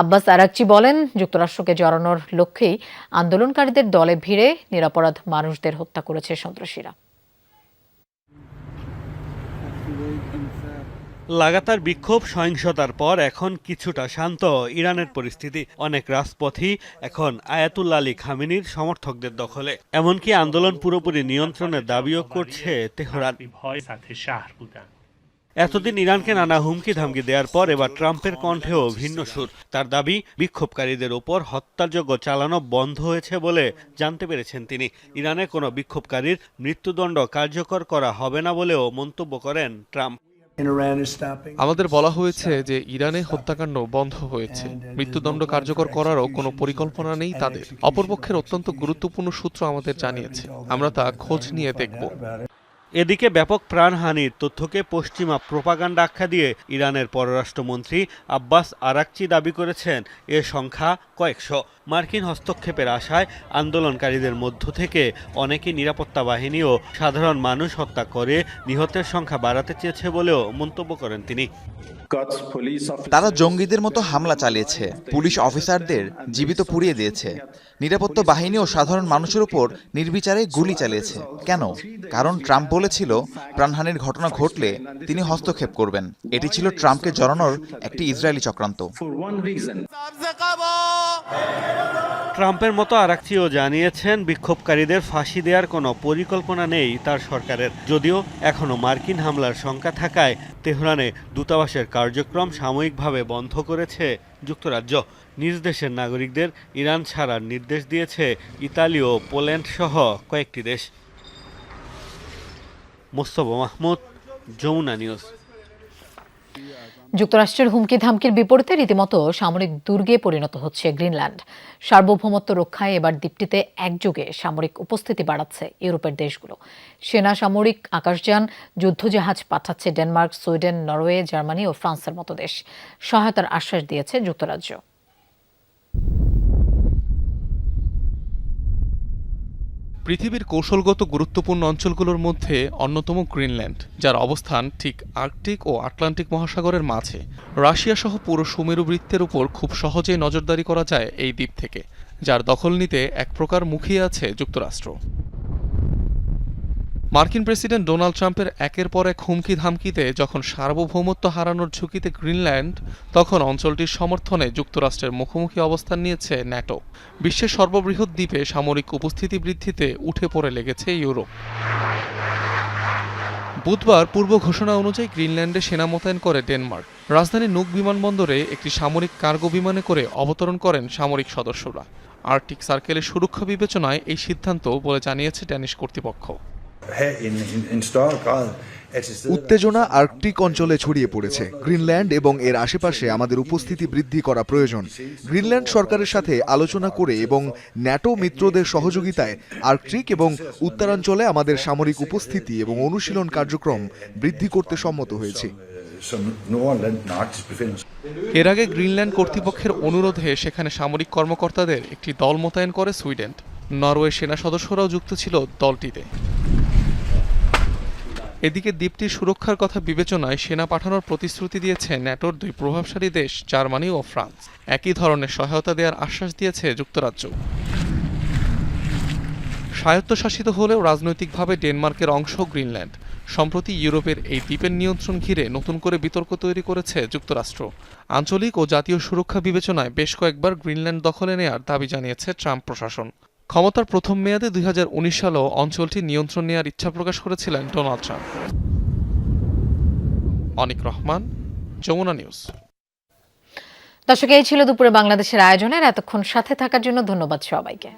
আব্বাস আরাকচি। বলেন, যুক্তরাষ্ট্রকে জড়ানোর লক্ষ্যেই আন্দোলনকারীদের দলে ভিড়ে নিরপরাধ মানুষদের হত্যা করেছে সন্ত্রাসীরা। লাগাতার বিক্ষোভ সহিংসতার পর এখন কিছুটা শান্ত ইরানের পরিস্থিতি। অনেক রাজপথই এখন আয়াতুল্লাহ আলী খামেনির সমর্থকদের দখলে। এমনকি আন্দোলন পুরোপুরি নিয়ন্ত্রণের দাবিও করছে তেহরান। এতদিন ইরানকে নানা হুমকি ধামকি দেওয়ার পর এবার ট্রাম্পের কণ্ঠেও ভিন্ন সুর। তার দাবি, বিক্ষোভকারীদের ওপর হত্যাযজ্ঞ চালানো বন্ধ হয়েছে বলে জানতে পেরেছেন তিনি। ইরানে কোনো বিক্ষোভকারীর মৃত্যুদণ্ড কার্যকর করা হবে না বলেও মন্তব্য করেন ট্রাম্প। আমাদের বলা হয়েছে যে ইরানে হত্যাকাণ্ড বন্ধ হয়েছে, মৃত্যুদণ্ড কার্যকর করারও কোনো পরিকল্পনা নেই তাদের। অপরপক্ষের অত্যন্ত গুরুত্বপূর্ণ সূত্র আমাদের জানিয়েছে, আমরা তা খোঁজ নিয়ে দেখব। এদিকে ব্যাপক প্রাণহানির তথ্যকে পশ্চিমা প্রোপাগান্ডা আখ্যা দিয়ে ইরানের পররাষ্ট্রমন্ত্রী আব্বাস আরাকচি দাবি করেছেন এ সংখ্যা কয়েকশো। মার্কিন হস্তক্ষেপের আশায় আন্দোলনকারীদের মধ্য থেকে অনেকে নিরাপত্তা বাহিনী ও সাধারণ মানুষ হত্যা করে নিহতের সংখ্যা বাড়াতে চেয়েছে বলেও মন্তব্য করেন তিনি। তারা জঙ্গিদের মতো হামলা চালিয়েছে, পুলিশ অফিসারদের জীবিত পুড়িয়ে দিয়েছে, নিরাপত্তা বাহিনী ও সাধারণ মানুষের উপর নির্বিচারে গুলি চালিয়েছে। কেন? কারণ ট্রাম্প বলেছিল প্রাণহানির ঘটনা ঘটলে তিনি হস্তক্ষেপ করবেন। এটি ছিল ট্রাম্পকে জড়ানোর একটি ইসরায়েলি চক্রান্ত। ট্রাম্পের মতো আরাকচিও জানিয়েছেন, বিক্ষোভকারীদের ফাঁসি দেওয়ার কোনো পরিকল্পনা নেই তার সরকারের। যদিও এখনও মার্কিন হামলার শঙ্কা থাকায় তেহরানে দূতাবাসের কার্যক্রম সাময়িকভাবে বন্ধ করেছে যুক্তরাজ্য। নিজ দেশের নাগরিকদের ইরান ছাড়ার নির্দেশ দিয়েছে ইতালি ও পোল্যান্ড সহ কয়েকটি দেশ। মোস্তফা মাহমুদ, যমুনা নিউজ। যুক্তরাষ্ট্রের হুমকি ধামকির বিপরীতে রীতিমতো সামরিক দুর্গে পরিণত হচ্ছে গ্রিনল্যান্ড। সার্বভৌমত্ব রক্ষায় এবার দ্বীপটিতে একযোগে সামরিক উপস্থিতি বাড়াচ্ছে ইউরোপের দেশগুলো। সেনা, সামরিক, আকাশযান, যুদ্ধজাহাজ পাঠাচ্ছে ডেনমার্ক, সুইডেন, নরওয়ে, জার্মানি ও ফ্রান্সের মতো দেশ। সহায়তার আশ্বাস দিয়েছে যুক্তরাজ্য। পৃথিবীর কৌশলগত গুরুত্বপূর্ণ অঞ্চলগুলোর মধ্যে অন্যতম গ্রিনল্যান্ড, যার অবস্থান ঠিক আর্কটিক ও আটলান্টিক মহাসাগরের মাঝে। রাশিয়া সহ পুরো সুমেরু বৃত্তের উপর খুব সহজেই নজরদারি করা যায় এই দ্বীপ থেকে, যার দখল নিতে এক প্রকার মুখিয়ে আছে যুক্তরাষ্ট্র। মার্কিন প্রেসিডেন্ট ডোনাল্ড ট্রাম্পের একের পর এক হুমকি ধামকিতে যখন সার্বভৌমত্ব হারানোর ঝুঁকিতে গ্রিনল্যান্ড, তখন অঞ্চলটির সমর্থনে যুক্তরাষ্ট্রের মুখোমুখি অবস্থান নিয়েছে ন্যাটো। বিশ্বের সর্ববৃহৎ দ্বীপে সামরিক উপস্থিতি বৃদ্ধিতে উঠে পড়ে লেগেছে ইউরোপ। বুধবার পূর্ব ঘোষণা অনুযায়ী গ্রিনল্যান্ডে সেনা মোতায়েন করে ডেনমার্ক। রাজধানীর নুক বিমানবন্দরে একটি সামরিক কার্গো বিমানে করে অবতরণ করেন সামরিক সদস্যরা। আর্কটিক সার্কেলের সুরক্ষা বিবেচনায় এই সিদ্ধান্ত বলে জানিয়েছে ড্যানিশ কর্তৃপক্ষ। উত্তেজনা আর্কটিক অঞ্চলে ছড়িয়ে পড়েছে। গ্রিনল্যান্ড এবং এর আশেপাশে আমাদের উপস্থিতি বৃদ্ধি করা প্রয়োজন। গ্রিনল্যান্ড সরকারের সাথে আলোচনা করে এবং ন্যাটো মিত্রদের সহযোগিতায় আর্কটিক এবং উত্তরাঞ্চলে আমাদের সামরিক উপস্থিতি এবং অনুশীলন কার্যক্রম বৃদ্ধি করতে সম্মত হয়েছে। এর আগে গ্রিনল্যান্ড কর্তৃপক্ষের অনুরোধে সেখানে সামরিক কর্মকর্তাদের একটি দল মোতায়েন করে সুইডেন। নরওয়ে সেনা সদস্যরাও যুক্ত ছিল দলটিতে। এদিকে দ্বীপটির সুরক্ষার কথা বিবেচনায় সেনা পাঠানোর প্রতিশ্রুতি দিয়েছে ন্যাটোর দুই প্রভাবশালী দেশ জার্মানি ও ফ্রান্স। একই ধরনের সহায়তা দেওয়ার আশ্বাস দিয়েছে যুক্তরাজ্য। স্বায়ত্তশাসিত হলেও রাজনৈতিকভাবে ডেনমার্কের অংশ গ্রিনল্যান্ড। সম্প্রতি ইউরোপের এই দ্বীপের নিয়ন্ত্রণ ঘিরে নতুন করে বিতর্ক তৈরি করেছে যুক্তরাষ্ট্র। আঞ্চলিক ও জাতীয় সুরক্ষা বিবেচনায় বেশ কয়েকবার গ্রিনল্যান্ড দখলে নেয়ার দাবি জানিয়েছে ট্রাম্প প্রশাসন। ক্ষমতার প্রথম মেয়াদে 2019 সালেও অঞ্চলটি নিয়ন্ত্রণ নেয়ার ইচ্ছা প্রকাশ করেছিলেন ডোনাল্ড ট্রাম্প। অনিক রহমান, যমুনা নিউজ। দর্শক, এই ছিল দুপুরে বাংলাদেশের আয়োজনের। এতক্ষণ সাথে থাকার জন্য ধন্যবাদ সবাইকে।